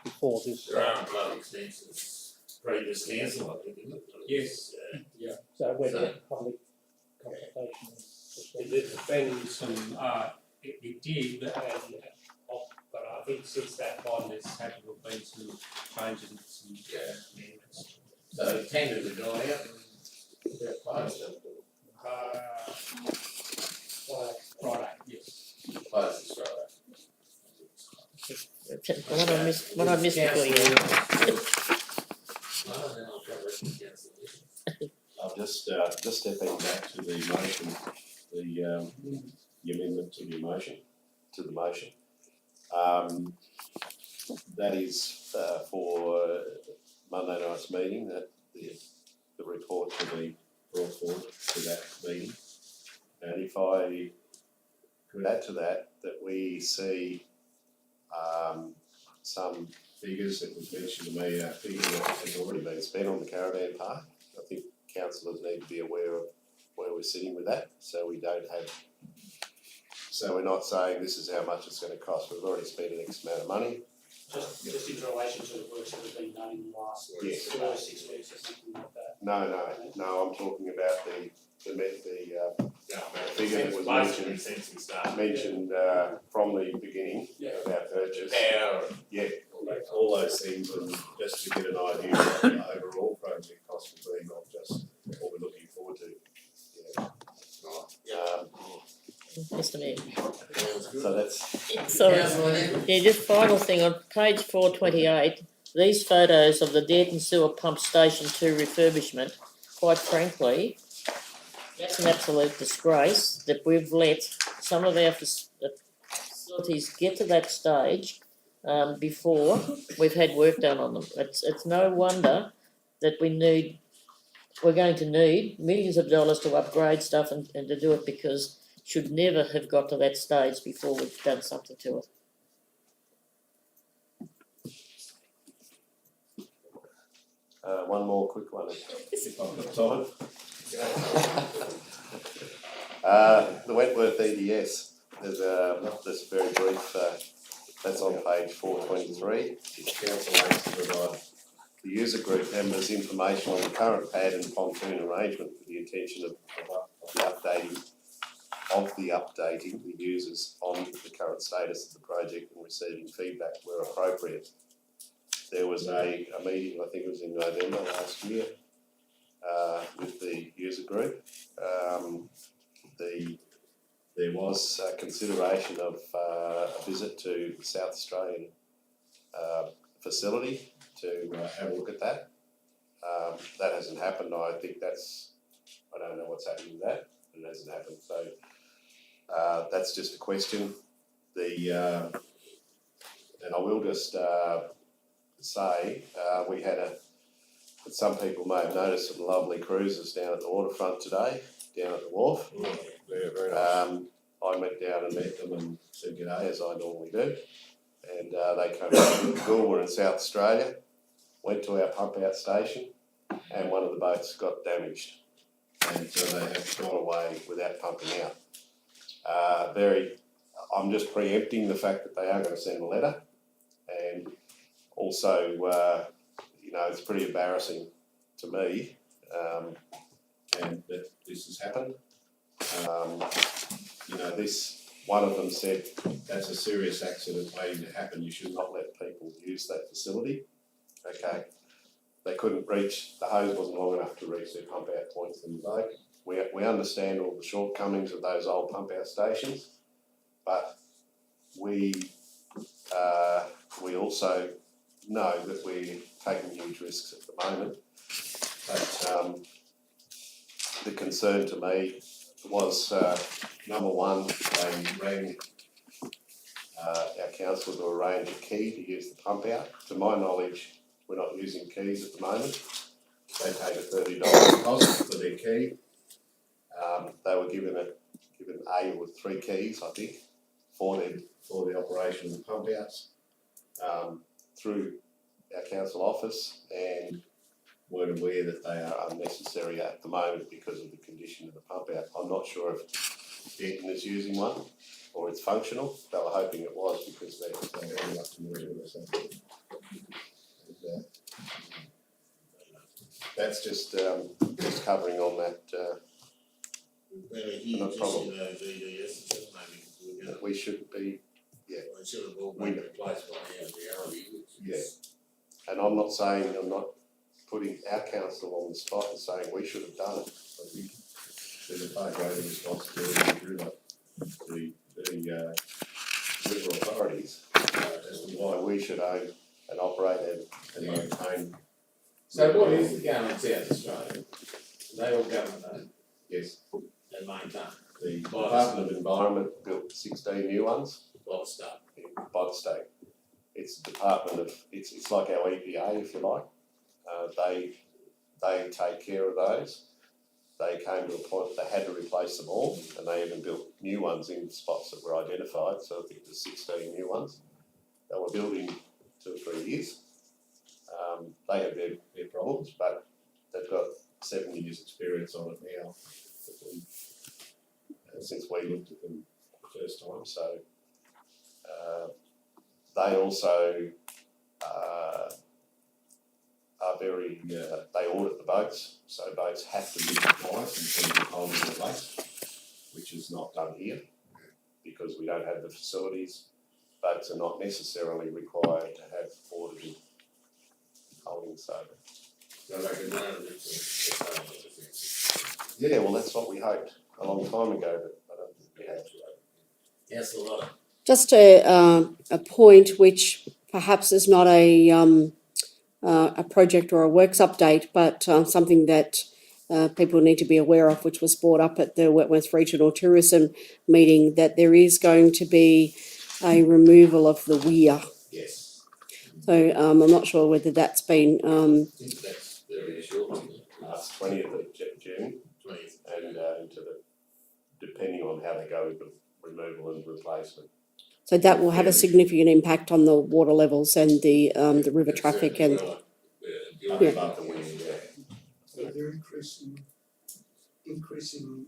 before this? there are club extensions, previous council, I think, isn't it? Yes. So it went to public consultation? It did depend some, it did, but I think since that time there's had to have been some changes and some amendments. So tenders are going out and they're closed, Friday, yes. closed this Friday. What I missed before you. Well, then I'll cover it with councillor Nichols. I'm just stepping back to the motion, the amendment to the motion. That is for Monday night's meeting, that the report to be brought forward to that meeting. And if I could add to that, that we see some figures that was mentioned to me, a figure that has already been spent on the caravan park. I think councillors need to be aware of where we're sitting with that, so we don't have, so we're not saying this is how much it's going to cost. We've already spent an X amount of money. Just in relation to the works that have been done in the last 6 weeks or something like that. No, I'm talking about the figure that was mentioned from the beginning of our purchase. Power. Yeah, all those things, and just to get an idea of what the overall project cost will be, not just what we're looking forward to. Yeah. Mr Mayor. So that's, Sorry, Councillor Nichols. yeah, just final thing, on page 428, these photos of the Dearton Sewer Pump Station 2 refurbishment, quite frankly, that's an absolute disgrace that we've let some of our facilities get to that stage before we've had work done on them. It's no wonder that we're going to need millions of dollars to upgrade stuff and to do it, because it should never have got to that stage before we've done something to it. one more quick one, if I've got time. The Wentworth EDS, there's a very brief, that's on page 423. Council aims to provide the user group members information on the current pad and pontoon arrangement with the intention of updating the users on the current status of the project and receiving feedback where appropriate. There was a meeting, I think it was in November last year, with the user group. There was consideration of a visit to the South Australian facility to have a look at that. That hasn't happened. I think I don't know what's happening with that. It hasn't happened. So that's just a question. And I will just say we had some people may have noticed some lovely cruises down at the waterfront today, down at the wharf. Yeah, very nice. I went down and met them and said g'day, as I normally do. And they came to Goulburn in South Australia, went to our pump out station, and one of the boats got damaged. And so they have gone away without pumping out. I'm just preempting the fact that they are going to send a letter, and also, it's pretty embarrassing to me, and that this has happened. One of them said that's a serious accident waiting to happen. You should not let people use that facility. Okay, they couldn't reach, the hose wasn't long enough to reach their pump out points in the boat. We understand all the shortcomings of those old pump out stations, but we also know that we're taking huge risks at the moment. But the concern to me was, number one, they rang our council to arrange a key to use the pump out. To my knowledge, we're not using keys at the moment. They take a $30 deposit for their key. They were given A with 3 keys, I think, for the operation of the pump outs through our council office, and weren't aware that they are unnecessary at the moment because of the condition of the pump out. I'm not sure if Dearton is using one or it's functional. They were hoping it was because they're ending up to move or something. That's just covering on that. We've had a huge issue though, DDS, maybe We should be, it should have all been replaced by now, in reality, which is. and I'm not putting our council on the spot and saying we should have done it. I think there's a far greater responsibility to the river authorities as to why we should own and operate and maintain. So what is the going in South Australia? They all government owned, Yes, they maintain, the Department of Environment built 16 new ones a lot of stuff. by the state. It's the Department of, it's like our EPA, if you like. They take care of those. They came to a point that they had to replace them all, and they even built new ones in spots that were identified. So I think there's 16 new ones. They were building 2 or 3 years. They have their problems, but they've got 7 years experience on it now, since we looked at them the first time. So they also are very, they audit the boats, so boats have to be compliant in terms of holding the place, which is not done here because we don't have the facilities votes are not necessarily required to have audited holdings, so. So they can learn it's Yeah, well, that's what we hoped a long time ago, but I don't think we have. Councillor Lotte. Just a point which perhaps is not a project or a works update, but something that people need to be aware of, which was brought up at the Wentworth Regional Tourism meeting, that there is going to be a removal of the weir. Yes. So I'm not sure whether that's been. I think that's very short, isn't it? It's 20th of June, 20th. and into the, depending on how they go with the removal and replacement. So that will have a significant impact on the water levels and the river traffic and. Yeah. Above the wind, yeah. So they're increasing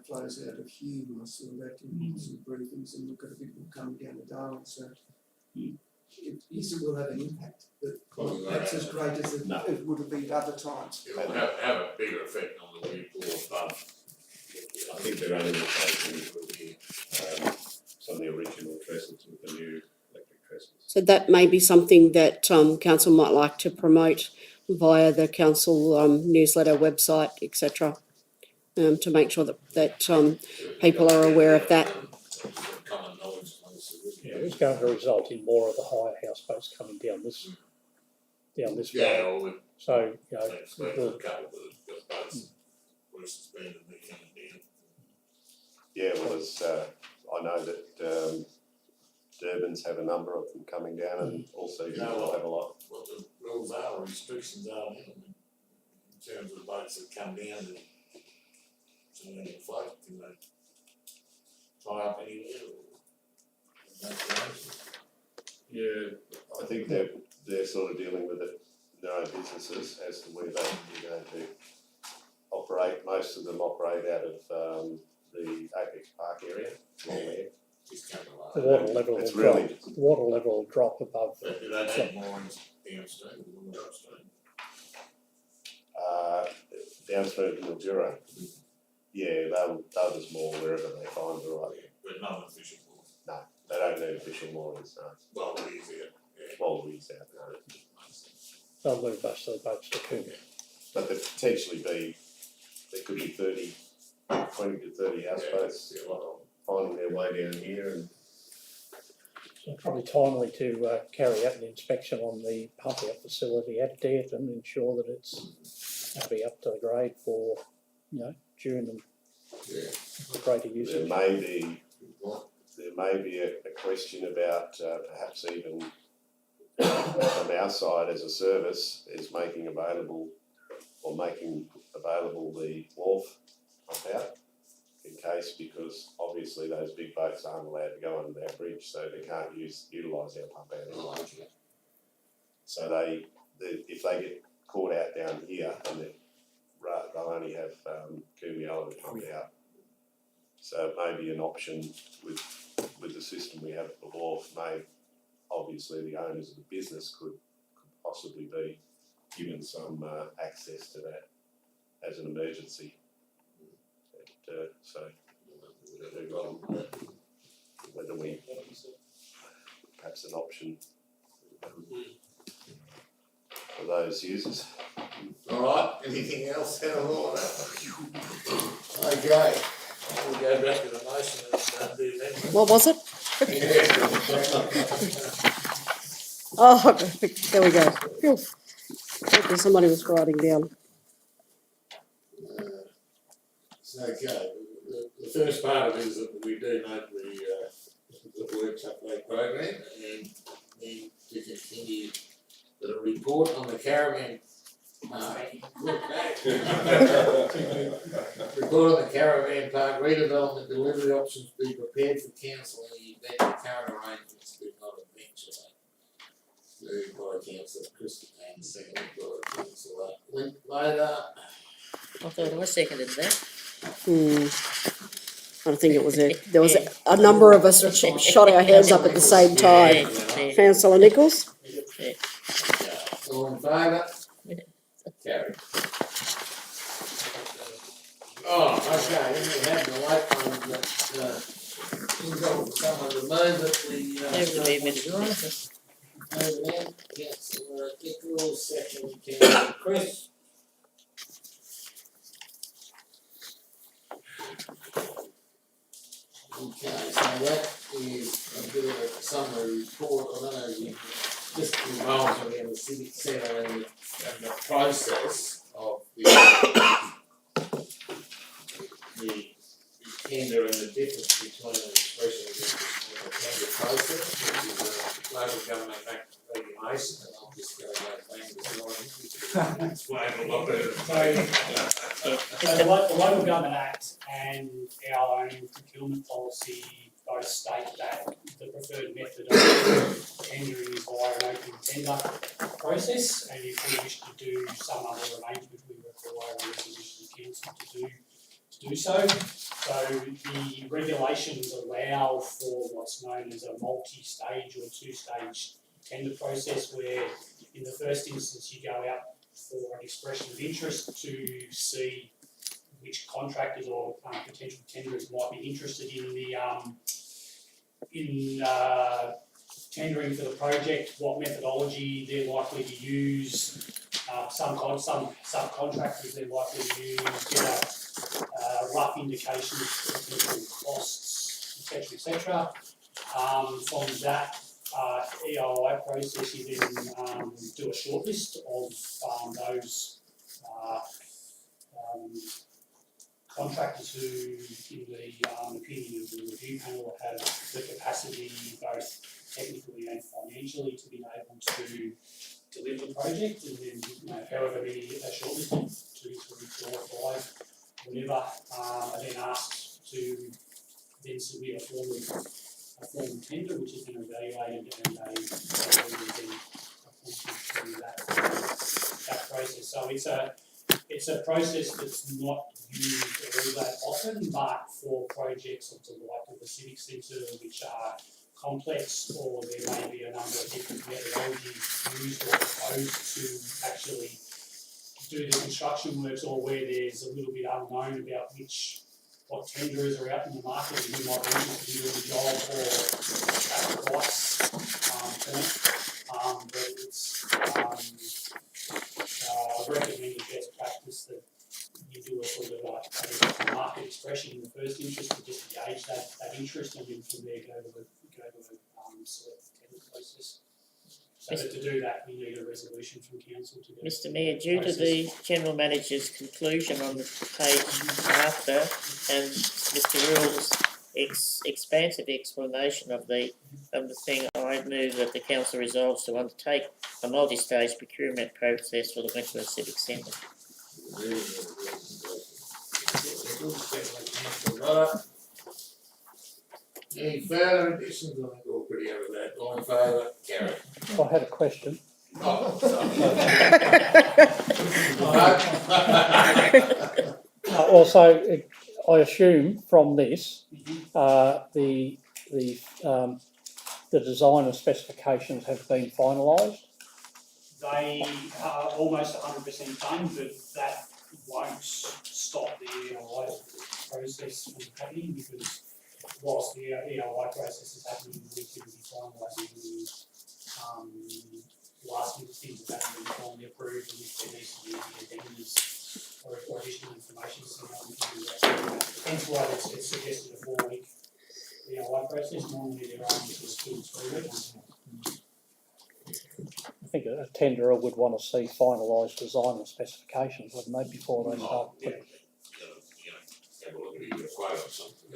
flows out of Hume. I saw that in some briefings, and we've got a bit more coming down to Darwin, so yes, it will have an impact, but perhaps as great as it would have been at other times. It will have a bigger effect on the weed pool above. I think they're only replacing some of the original trestles with the new electric trestles. So that may be something that council might like to promote via the council newsletter, website, etc. To make sure that people are aware of that. Common knowledge. Yeah, it's going to result in more of the higher houseboats coming down this Yeah, road. or So, you know, it's a couple of the boats were suspended and they coming down. Yeah, well, it's, I know that Durbans have a number of them coming down, and also you will have a lot. What the rules are, or restrictions are now, in terms of the boats that come down and so they can float, can they tie up anywhere or? Yeah, I think they're sort of dealing with it in their own businesses as to where they are going to operate. Most of them operate out of the Apex Park area, along there. Just come the along. water level It's will drop. really, The water level will drop above. But do they need moorings downstream or upstream? downstream to Mildura. Yeah, they'll just moor wherever they find the right. But not official moor. They don't need official moorings, no. Well, it is, yeah. Wallabies out there. They'll move most of the boats to Coombe. But there could be 20 to 30 houseboats finding their way down here, and So probably timely to carry out an inspection on the pumping up facility at Death and ensure that it's going to be up to the grade for, June and greater usage. there may be a question about perhaps even from our side as a service is making available the wharf pump out in case, because obviously those big boats aren't allowed to go under that bridge, so they can't utilise our pump out anyway. So if they get caught out down here, and they'll only have Coombe to pump out. So it may be an option with the system we have at the wharf. Obviously the owners of the business could possibly be given some access to that as an emergency. So whether we perhaps an option for those users. Alright, anything else out of all that? Okay, we'll go back to the motion and the amendment. What was it? Oh, there we go. Phew. Hopefully somebody was writing down. Okay, the first part of it is that we do note the works update program, and then to continue the report on the caravan. Look back. Report on the caravan park redevelopment delivery options be prepared for council in the event the current arrangements do not eventuate. Moved by councillor Chris and seconded by councillor Linklater. I thought I seconded that. I think it was there was a number of us shot our hands up at the same time. Yeah. Councillor Nichols? All in favour? Carried. Oh, okay, then we have the late one that We've got someone to move it, we, Over there, Mr. Rogers. over there, councillor Nichols, second, councillor Chris. Okay, so that is a bit of a summary report, I don't know, you just involves me in the civic centre and the process of the tender and the difference between an expression of interest and the tender process, which is a local government act regulation, and I'm just gonna go bang this line, explain a lot better. So the local government act and our own procurement policy both state that the preferred method of tendering is via an open tender process, and if we wish to do some other arrangement, we require a resolution of council to do so. So the regulations allow for what's known as a multi-stage or two-stage tender process, where in the first instance you go out for an expression of interest to see which contractors or potential tenderers might be interested in the tendering for the project, what methodology they're likely to use, some subcontractors they're likely to use, get a rough indication of potential costs, etc. From that EOI process, you then do a shortlist of those contractors who, in the opinion of the review panel, have the capacity both technically and financially to be able to deliver the project, and then however many are shortlisted, 2, 3, 4, 5, whatever, are then asked to then submit a formal tender, which is then evaluated, and they will then appointed through that process. So it's a process that's not used all that often, but for projects of the like of the civic centre, which are complex, or there may be a number of different methodologies used or proposed to actually do the construction works, or where there's a little bit unknown about what tenderers are out in the market and who might be interested in doing the job, or at the price point. But it's recommended best practice that you do a sort of a market expression in the first interest to just gauge that interest, and then from there go to a select tender process. So that to do that, we need a resolution from council to go. Mr. Mayor, due to the General Manager's conclusion on the page after and Mr. Rill's expansive explanation of the thing, I move that the council resolves to undertake a multi-stage procurement process for the Wentworth Civic Centre. Any further additions? I think we're all pretty over that. All in favour? Carry. I had a question. Oh, sorry. Also, I assume from this, the design and specifications have been finalised. They are almost 100% done, but that won't stop the EOI process from happening, because whilst the EOI process is happening, we need to be finalising the last minute things that haven't been formally approved, and if there needs to be any addendums or additional information, so now we can do that. Hence why it's suggested a 4-week EOI process. Normally they're only sort of 2 or 3 weeks. I think a tenderer would want to see finalised design and specifications, wouldn't they, before they start putting. Have a look at your quote or something.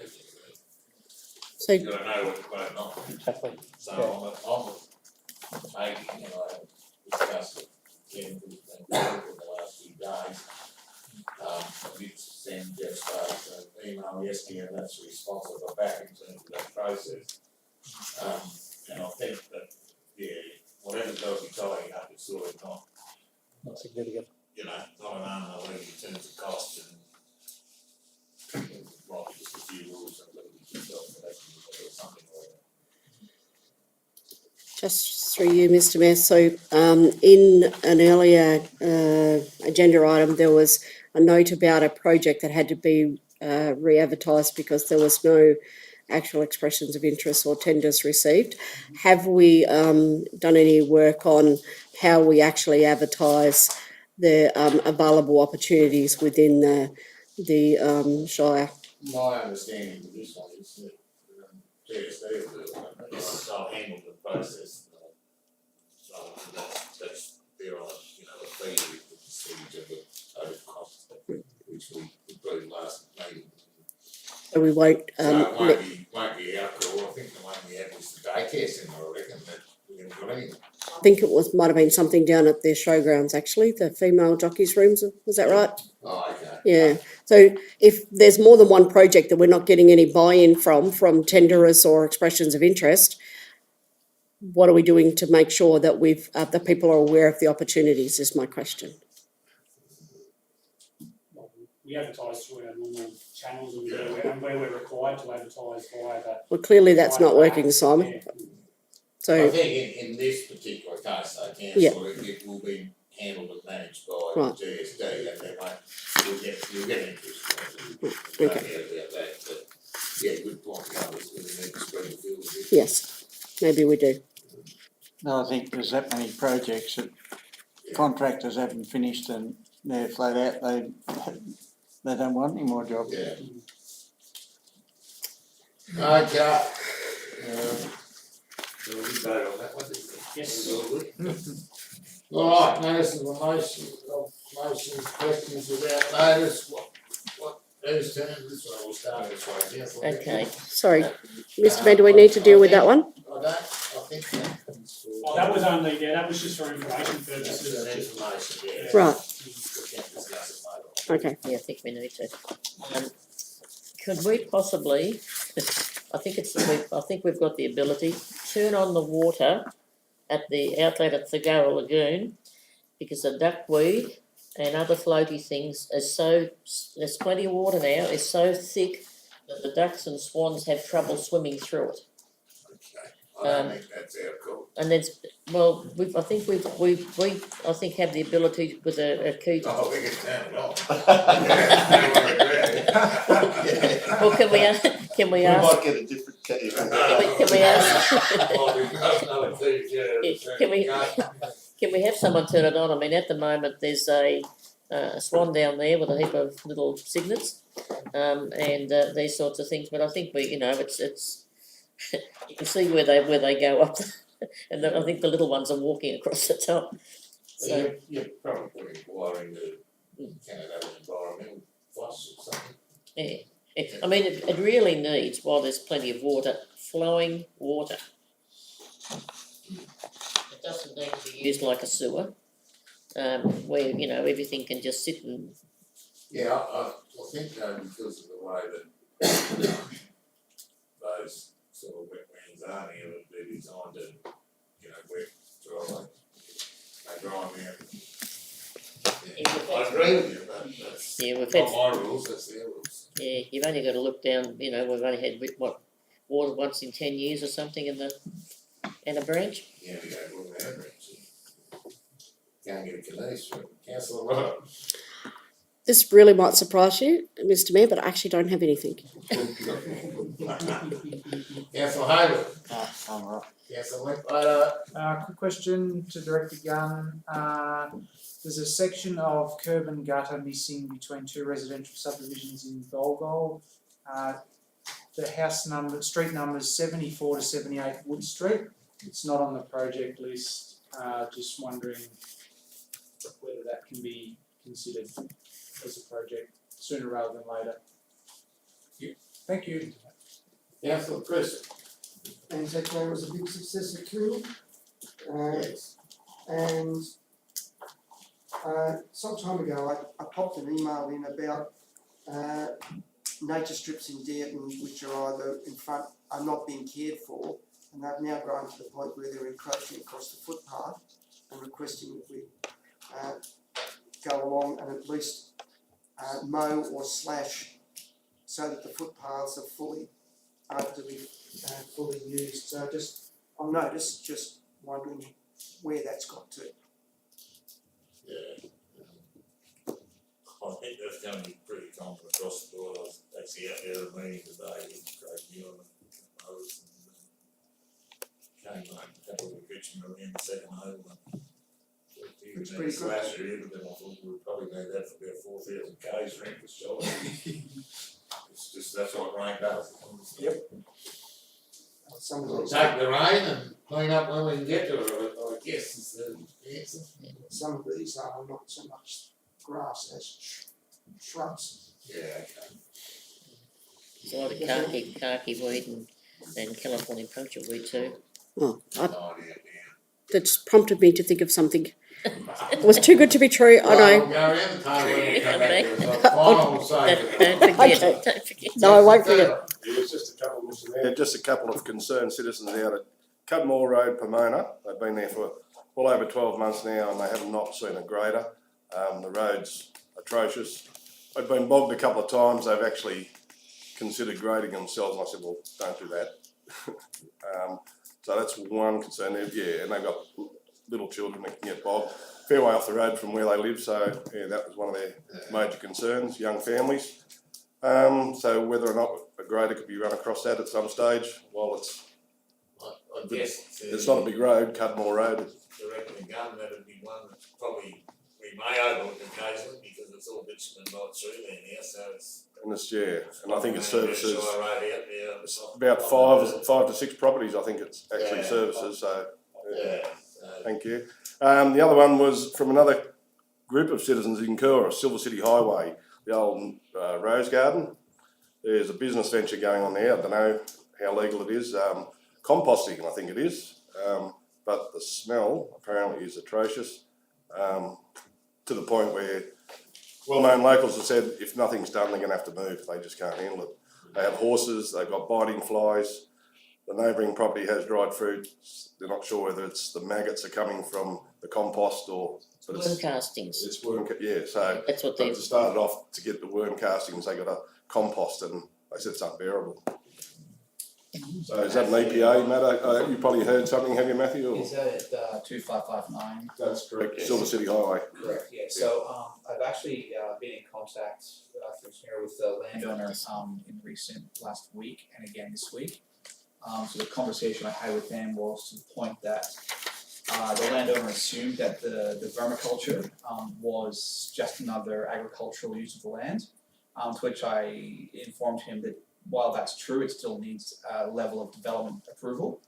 So You gotta know what the quote not. Exactly. So I'm making, discussed it again with the last few days. I did send Jeff an email yesterday, and that's the response I got back in terms of that process. And I think that, whatever's got to be tidying up, it's sort of Not significant. not an arm and a leg in terms of cost and just a few rules that we can or something like that. just through you, Mr. Mayor, so in an earlier agenda item, there was a note about a project that had to be re-advertised because there was no actual expressions of interest or tenders received. Have we done any work on how we actually advertise the available opportunities within the Shire? My understanding of this one is that GSD will do it, I guess they'll handle the process. So that's their on, a fee with the percentage of the total cost, which we approved last meeting. So we won't. So it won't be our call. I think the one we had was the daycare centre, I reckon, that we haven't got anything. I think it might have been something down at their showgrounds actually, the female jockeys' rooms. Was that right? Oh, okay. Yeah. So if there's more than one project that we're not getting any buy-in from tenderers or expressions of interest, what are we doing to make sure that the people are aware of the opportunities? Is my question. Well, we advertise through our normal channels and where we're required to advertise via the. Well, clearly that's not working, Simon. Yeah. So I think in this particular case, though, councillor, it will be handled and managed by Right. GSD, and they won't, you'll get interest. Okay. No doubt about that, but yeah, good point, others, we need to spread the field a bit. yes, maybe we do. No, I think there's that many projects that contractors haven't finished and they're flat out, they don't want any more jobs. Yeah. Okay. So we vote on that one, didn't we? Yes. All good? Alright, notice of motions, questions without notice, whose turn this one, we'll start this way, yes, I think. Okay, Sorry, Mr. Mayor, do we need to deal with that one? I think so. Well, that was only, that was just for information That's purposes. an information, yeah. Right. We can discuss it later. Okay. yeah, I think we need to. Could we possibly, I think we've got the ability, turn on the water at the outlet at Thagora Lagoon, because the duckweed and other floaty things there's plenty of water now, it's so thick that the ducks and swans have trouble swimming through it. Okay, I don't think that's our call. And I think we have the ability with a key to. Oh, we can turn it off. Well, can we ask? We might get a different key. Can we ask? Well, we've got another key, yeah. Can we have someone turn it on? I mean, at the moment, there's a swan down there with a heap of little cygnets, and these sorts of things. But I think it's you can see where they go up, and I think the little ones are walking across the top. So You're probably requiring the Canada environmental flush or something. yeah, I mean, it really needs, while there's plenty of water, flowing water. It doesn't need to be used like a sewer, where everything can just sit and. Yeah, I think because of the way that those sort of wetlands are here, they're designed to, wet dry. They dry them out. Yeah, I agree with you, but that's Yeah, we've not had. my rules, that's their rules. Yeah, you've only got to look down. We've only had water once in 10 years or something in a branch. Yeah, we don't rule that branch. Can't get a canoe through councillor Rob. This really might surprise you, Mr. Mayor, but I actually don't have anything. Councillor Hayward. I'm right. Councillor Linkletter. Quick question to Director Gunn. There's a section of curb and gutter missing between two residential subdivisions in Golgol. The street number is 74 to 78 Wood Street. It's not on the project list. Just wondering whether that can be considered as a project sooner rather than later. Thank you. Councillor Chris. Anzac Day was a big success at Cooley. Yes. And some time ago I popped an email in about nature strips in Dearden which are either in front are not being cared for, and they've now grown to the point where they're encroaching across the footpath and requesting that we go along and at least mow or slash so that the footpaths are fully used. So I'll notice, just wondering where that's got to. Yeah. I think that's going to be pretty common across the board. I was actually out there at a meeting today with Craig Muir, this last year, but then I thought we probably made that for about 4,000 Ks for infrastructure. It's just, that's what rain does. Some of We'll these, take the rain and clean up when we can get to it, I guess is the answer. some of these are not so much grass as shrubs. Yeah, okay. There's a lot of khaki weed and California puncture weed too. Oh, I, No idea, that's prompted me to think of something. It was too good to be true, I Well, know. we'll go around the table when we come back to it, so final say. Don't forget, Okay. don't forget. No, I won't forget. Yeah, just a couple, Mr Mayor, just a couple of concerned citizens out at Cudmore Road, Pomona. They've been there for well over 12 months now and they have not seen a grader. The road's atrocious. They've been bogged a couple of times. They've actually considered grading themselves and I said, well, don't do that. So that's one concern. Yeah, and they've got little children that can get bogged. Fair way off the road from where they live, so yeah, that was one of their major concerns, young families. So whether or not a grader could be run across that at some stage, while I guess it's not a big road, Cudmore Road. directing gun, that'd be one that probably we may overlook occasionally because it's all bitumen right through there now, so it's. And it's, yeah, and I think it services Shire Road out there. it's about five to six properties, I think it's actually Yeah. services, so Yeah, thank you. The other one was from another group of citizens in Kura, Silver City Highway, the old Rose Garden. There's a business venture going on there. I don't know how legal it is. Composting, I think it is. But the smell apparently is atrocious to the point where well-known locals have said if nothing's done, they're going to have to move. They just can't handle it. They have horses, they've got biting flies. The neighbouring property has dried fruit. They're not sure whether it's the maggots are coming from the compost or... But Worm castings. it's worm, yeah, so That's what they they. started off to get the worm castings, they got a compost and they said it's unbearable. So is that an EPA matter? You probably heard something, have you, Matthew? Or? Is that at 2559? That's correct, Silver City Highway. Correct, yeah, so I've actually been in contact with the landowner in last week and again this week. So the conversation I had with them was to the point that the landowner assumed that the vermiculture was just another agricultural use of the land, to which I informed him that while that's true, it still needs a level of development approval.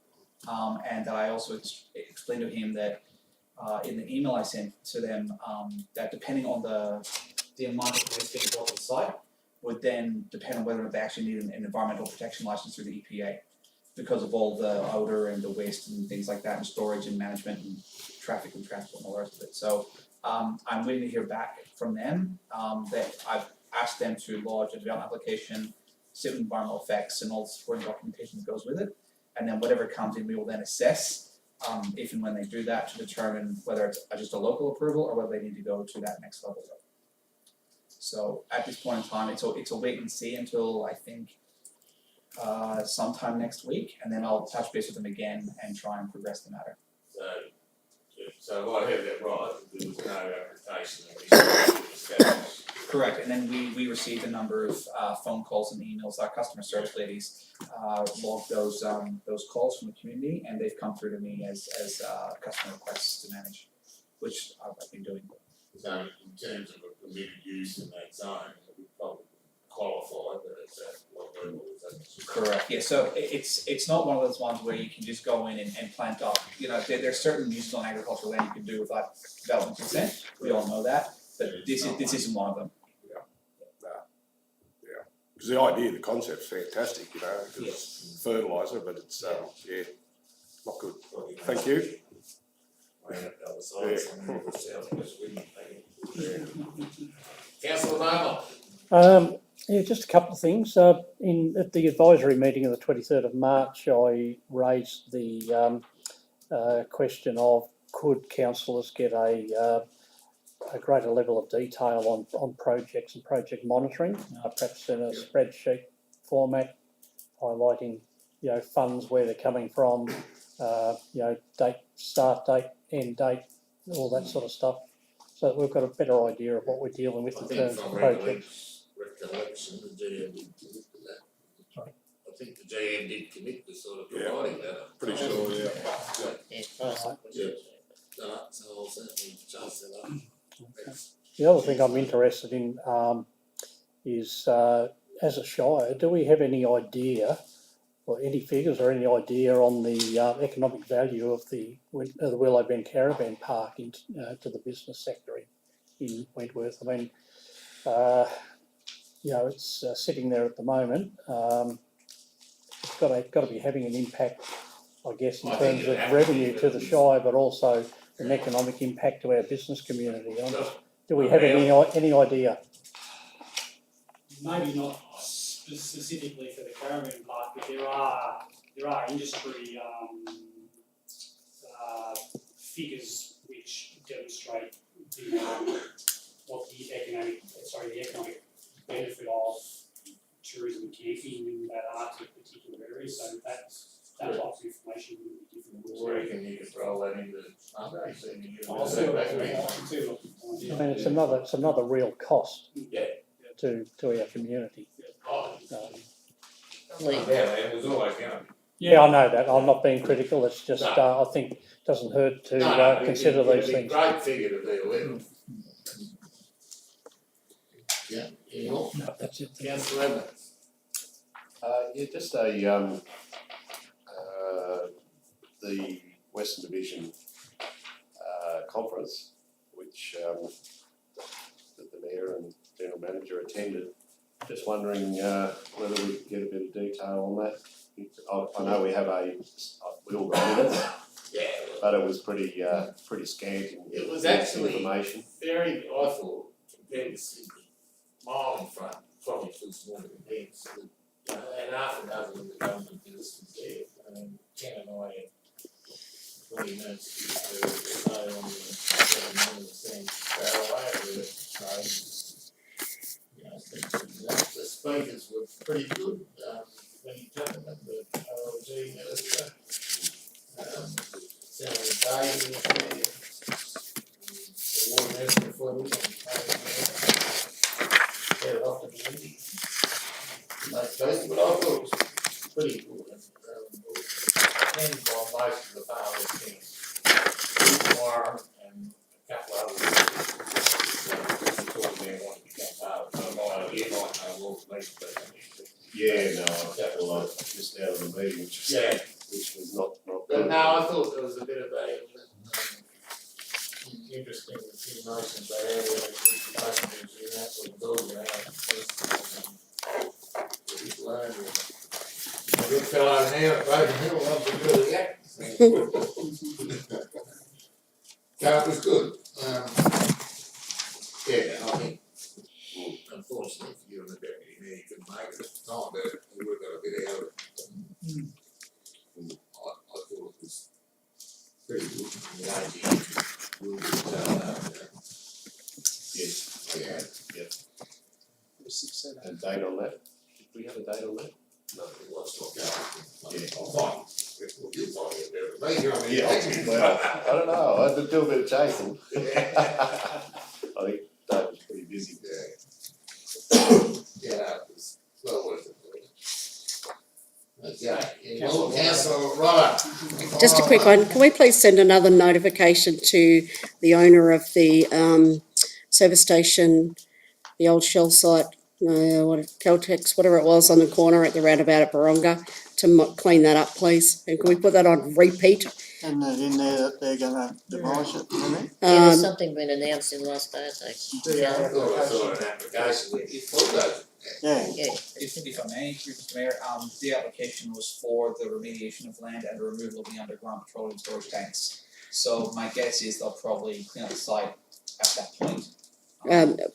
And that I also explained to him that in the email I sent to them, that depending on the amount of waste being brought to the site would then depend on whether or not they actually need an environmental protection license through the EPA because of all the odor and the waste and things like that and storage and management and traffic and transport and all the rest of it. So I'm waiting to hear back from them that I've asked them to lodge a development application, sit with environmental effects and all the supporting documentation that goes with it. And then whatever comes in, we will then assess if and when they do that to determine whether it's just a local approval or whether they need to go to that next level. So at this point in time, it's a wait and see until I think sometime next week, and then I'll touch base with them again and try and progress the matter. So I heard that right, there was no application. Correct, and then we received a number of phone calls and emails. Our customer service ladies logged those calls from the community, and they've come through to me as customer requests to manage, which I've been doing. So in terms of a permitted use in that zone, it would probably qualify, but it's at what level is that? Correct, yeah, so it's not one of those ones where you can just go in and plant up, there's certain uses on agricultural land you can do without development consent, we all know that, but this isn't one of them. Because the idea, the concept's fantastic, because it's fertiliser, but it's, not good. Thank you. Councillor Marmot. Yeah, just a couple of things. At the advisory meeting of the 23rd of March, I raised the question of could councillors get a greater level of detail on projects and project monitoring, perhaps in a spreadsheet format, highlighting funds, where they're coming from, date, start date, end date, all that sort of stuff, so that we've got a better idea of what we're dealing with in terms of projects. Recollection, the GM did commit to that. Sorry? I think the GM did commit to sort of providing that. Pretty sure, Yeah, so I'll certainly chase that up. The other thing I'm interested in is as a shire, do we have any idea or any figures or any idea on the economic value of the Willow Bend Caravan Park to the business sector in Wentworth? I mean, it's sitting there at the moment. It's got to be having an impact, I guess, in terms of revenue to the shire, but also an economic impact to our business community. Do we have any idea? Maybe not specifically for the caravan park, but there are industry figures which demonstrate what the economic benefit of tourism and camping and that are to particular areas. So that type of information would be difficult. I reckon you could roll that into Monday, so you get I'll see what I can do. I mean, it's another real cost Yeah. to our community. It was always gonna be. Yeah, I know that. I'm not being critical. It's just I think it doesn't hurt to consider these things. Great figure to deal with. Yeah, No, that's it. Councillor Evans. Just the Western Division conference, which that the Mayor and General Manager attended. Just wondering whether we could get a bit of detail on that. I know we have we all got minutes, Yeah. but it was pretty scant in It was actually information. very, I thought, compared to Sydney, mile in front, probably too small to compare. And half a dozen of the government ministers there, Ken and I had 20 minutes to say on the 7 minutes far away with it. So, the speakers were pretty good. When you took them at the OLG minister, Senator David was there, the water minister for me, headed off to the Indies. But I thought it was pretty good. Depends on most of the farmers things. Warren and a couple of others. Talking there want to become farmers. I might know more than me, but Yeah, no, I missed out on the meeting, which was not But good. no, I thought there was a bit of a interesting few notions they had when the passengers in that sort of building around. We've learned a good fellow here at Broken Hill loves to do it, So it was good. I think unfortunately for you and the deputy mayor, you couldn't make it at the time, but we would have got a bit out of it. I thought it was pretty good. The idea will be Yes, yeah. and date on that? Did we have a date on that? No, it was not going. Yeah. I'll find it. You'll find it better than me, I mean. Yeah, well, I don't know, I had to do a bit of chasing. Yeah. I think Dave was pretty busy. Yeah, it was well worth it. Okay, well, councillor Roller. Just a quick one, can we please send another notification to the owner of the service station, the old Shell site, Caltex, whatever it was on the corner at the roundabout at Baronga, to clean that up, please? And can we put that on repeat? And there's in there that they're gonna demolish it, isn't it? There's something been announced in last Thursday. I thought an application, you put that. Yeah. If I may, Mr. Mayor, the application was for the remediation of land and the removal of the underground petroleum storage tanks. So my guess is they'll probably clean up the site at that point.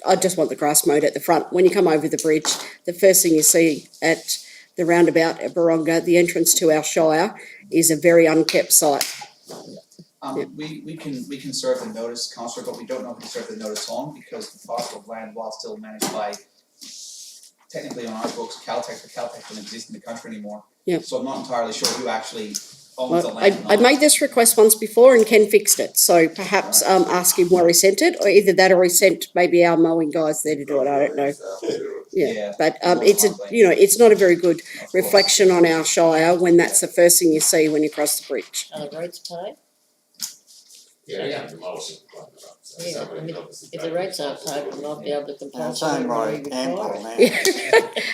I just want the grass mowed at the front. When you come over the bridge, the first thing you see at the roundabout at Baronga, the entrance to our Shire, is a very unkept site. We can serve the notice, councillor, but we don't know who to serve the notice on because the parcel of land, while still managed by technically on our books, Caltex, but Caltex doesn't exist in the country anymore. Yeah. So I'm not entirely sure who actually owns the Well, land. I made this request once before and Ken fixed it, so perhaps ask him where he sent it, or either that or he sent maybe our mowing guys there to do it, I don't know. Yeah, but it's not a very good reflection on our Shire when that's the first thing you see when you cross the bridge. Are the roads paved? Yeah, yeah, demolishing the club, so Yeah, somebody I mean, obviously if the take rates aren't paid, responsibility. we'll not be able to comply. It's owned by Ample now.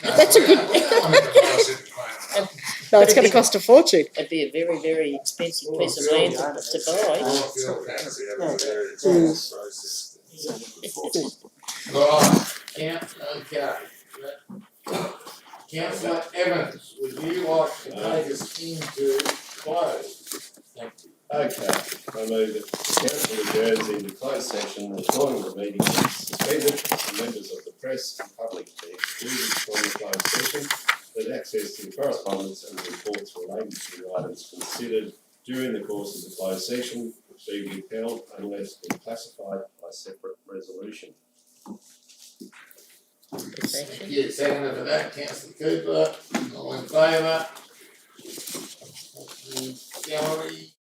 No, That's a we good. don't- we don't want to demolish it and clean it up. No, it's going to cost a fortune. It'd be a very, very expensive Well, piece of it's land all- to buy. Well, if you're canopy, it's a very Mm. expensive process. Right, okay. Councillor Evans, would you like to take us into close? Thank you. Okay, I move that the council adjourns into closed session, recording the meeting is suspended, and members of the press and public be excluded from the closed session, that access to the correspondence and reports relating to the items considered during the course of the closed session be withheld unless classified by separate resolution. Thank you, second for that, councillor Cooper, all in favour? Gallery.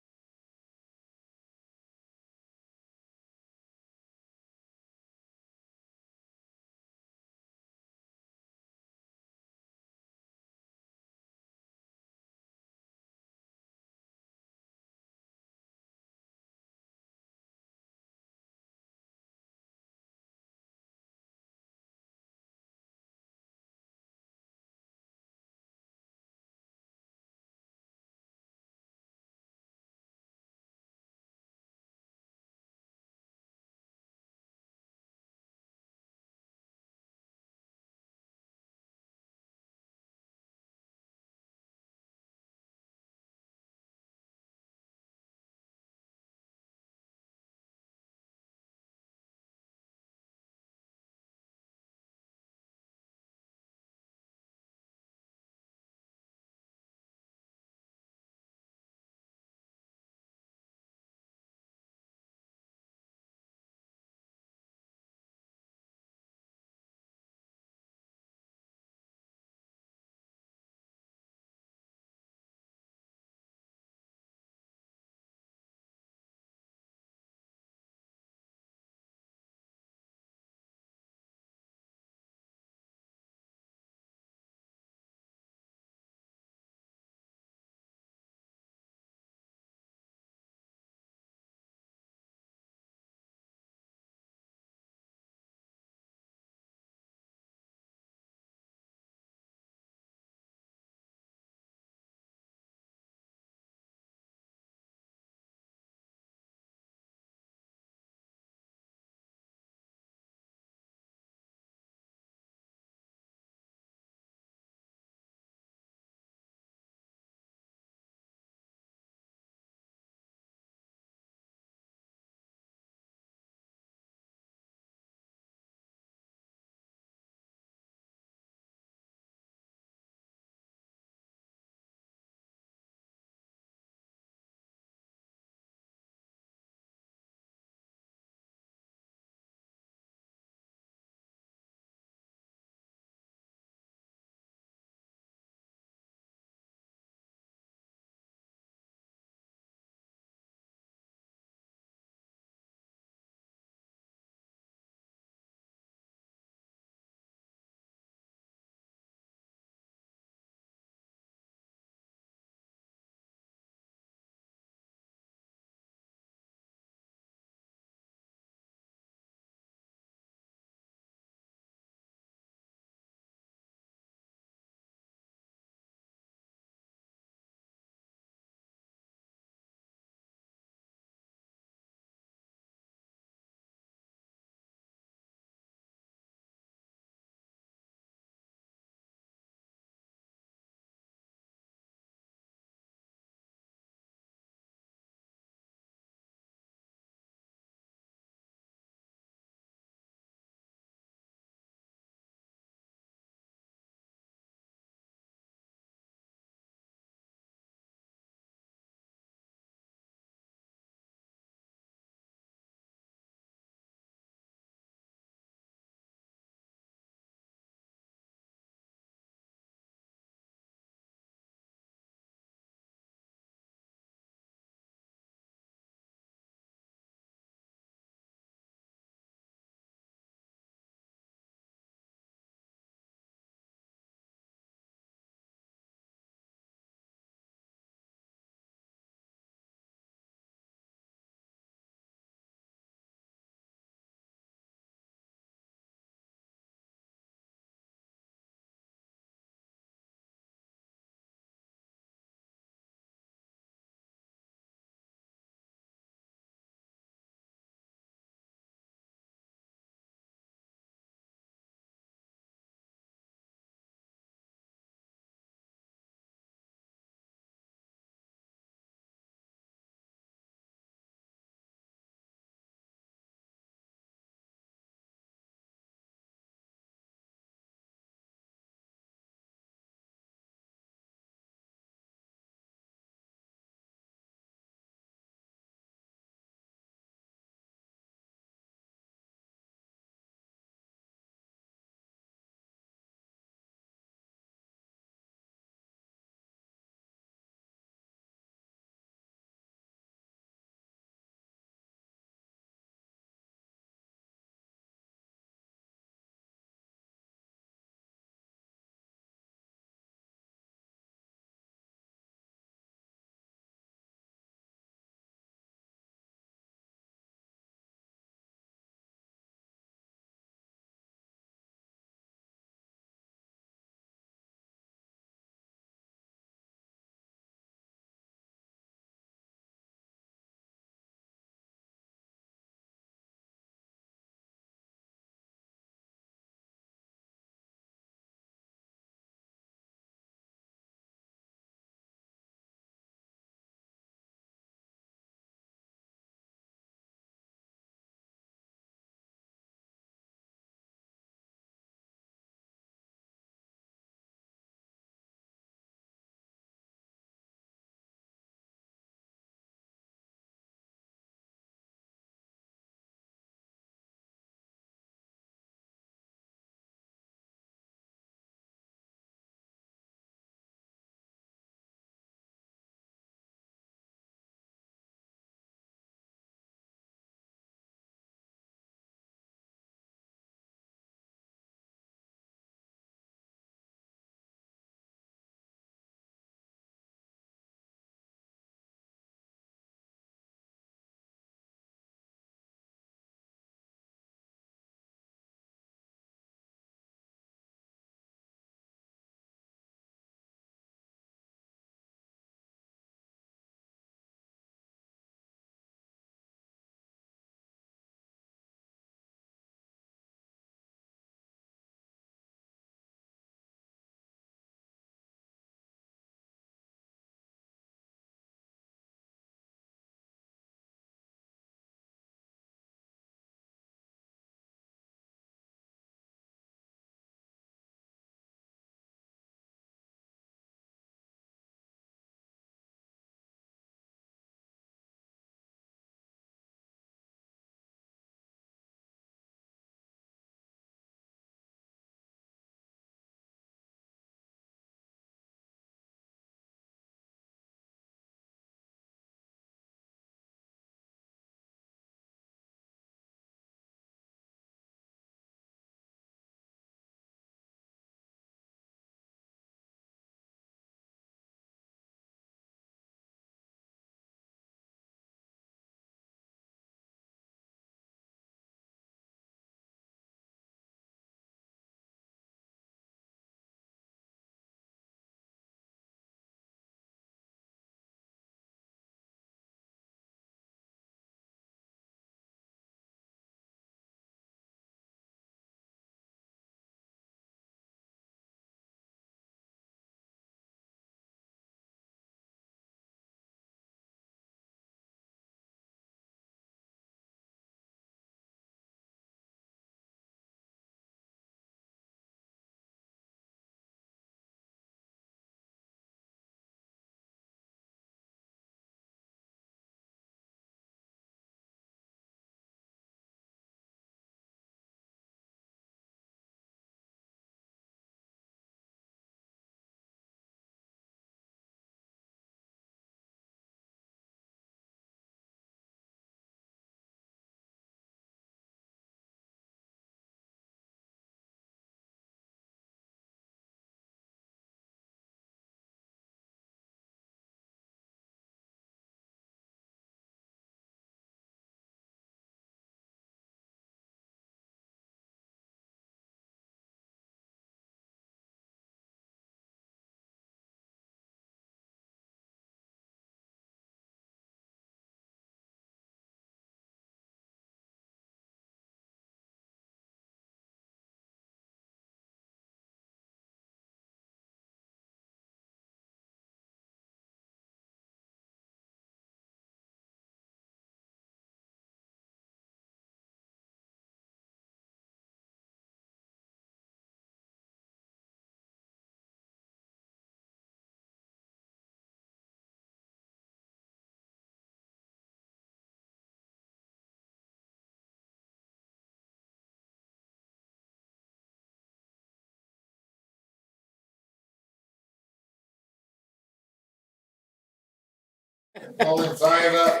All in favour?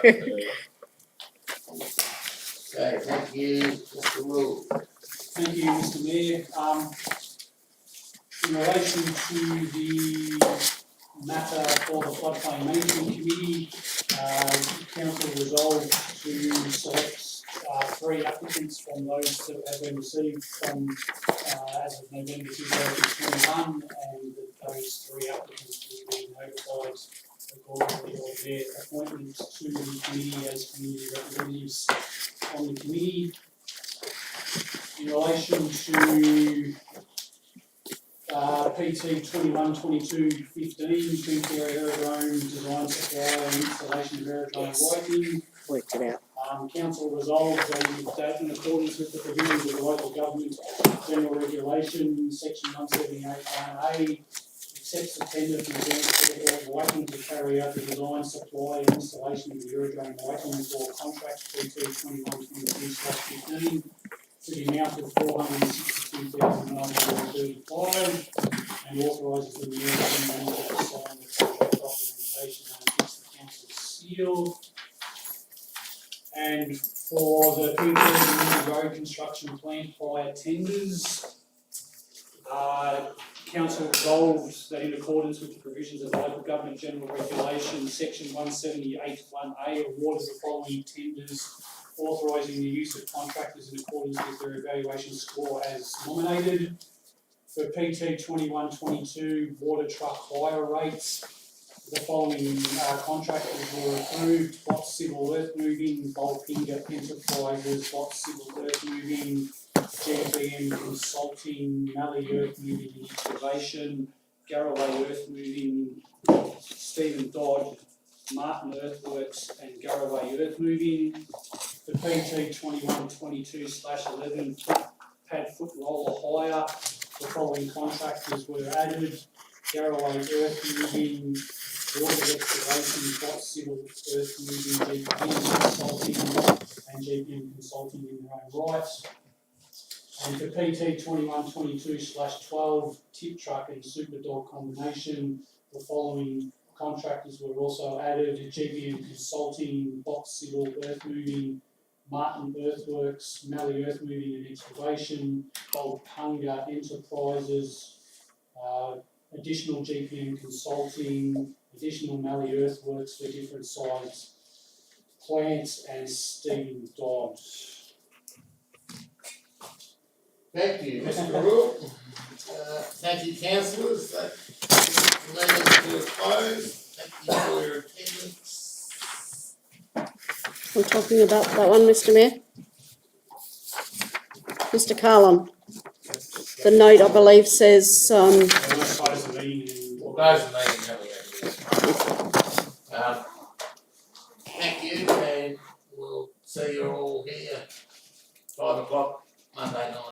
Okay, thank you, Mr. Wu. Thank you, Mr. Mayor. In relation to the matter for the floodplain management committee, council resolved to select 3 applicants from those that have been received from as of November 2021, and that those 3 applicants will be notified accordingly of their appointment to the committee as community representatives on the committee. In relation to PT 21-22-15, Twin Aerodrome design supply and installation of aerodrome lighting. Worked it out. Council resolved that in accordance with the provisions of the local government general regulation, section 178(1)A, accepts the tender from Wentworth Lighting to carry out the design, supply and installation of the aerodrome lighting for contract PT 21-22/15 to the amount of $462,935, and authorises the mayor and manager to sign the contract documentation and affix the council seal. And for the P30 road construction plant hire tenders, council resolved that in accordance with the provisions of the local government general regulation, section 178(1)A, awarded the following tenders, authorising the use of contractors in accordance with their evaluation score as nominated. For PT 21-22 water truck hire rates, the following contractors were approved: Bot Civil Earth Moving, Bolpinger Enterprises, Bot Civil Earth Moving, GBM Consulting, Mallee Earth Moving and Excavation, Garraway Earth Moving, Stephen Dodd, Martin Earthworks and Garraway Earth Moving. For PT 21-22/11 pad foot roller hire, the following contractors were added: Garraway Earth Moving, Water Excavation, Bot Civil Earth Moving, GPM Consulting and GPM Consulting in their own right. And for PT 21-22/12 tip truck and super dog combination, the following contractors were also added: GPM Consulting, Bot Civil Earth Moving, Martin Earthworks, Mallee Earth Moving and Excavation, Bolpinger Enterprises, additional GPM Consulting, additional Mallee Earthworks for different size plants, and Stephen Dodd. Thank you, Mr. Wu. Thank you, councillors. That meeting to a close. Thank you for your attendance. We're talking about that one, Mr. Mayor. Mr. Carlin. The note, I believe, says We'll close the meeting. We'll close the meeting, have a thank you, and we'll see you all here 5 o'clock Monday night.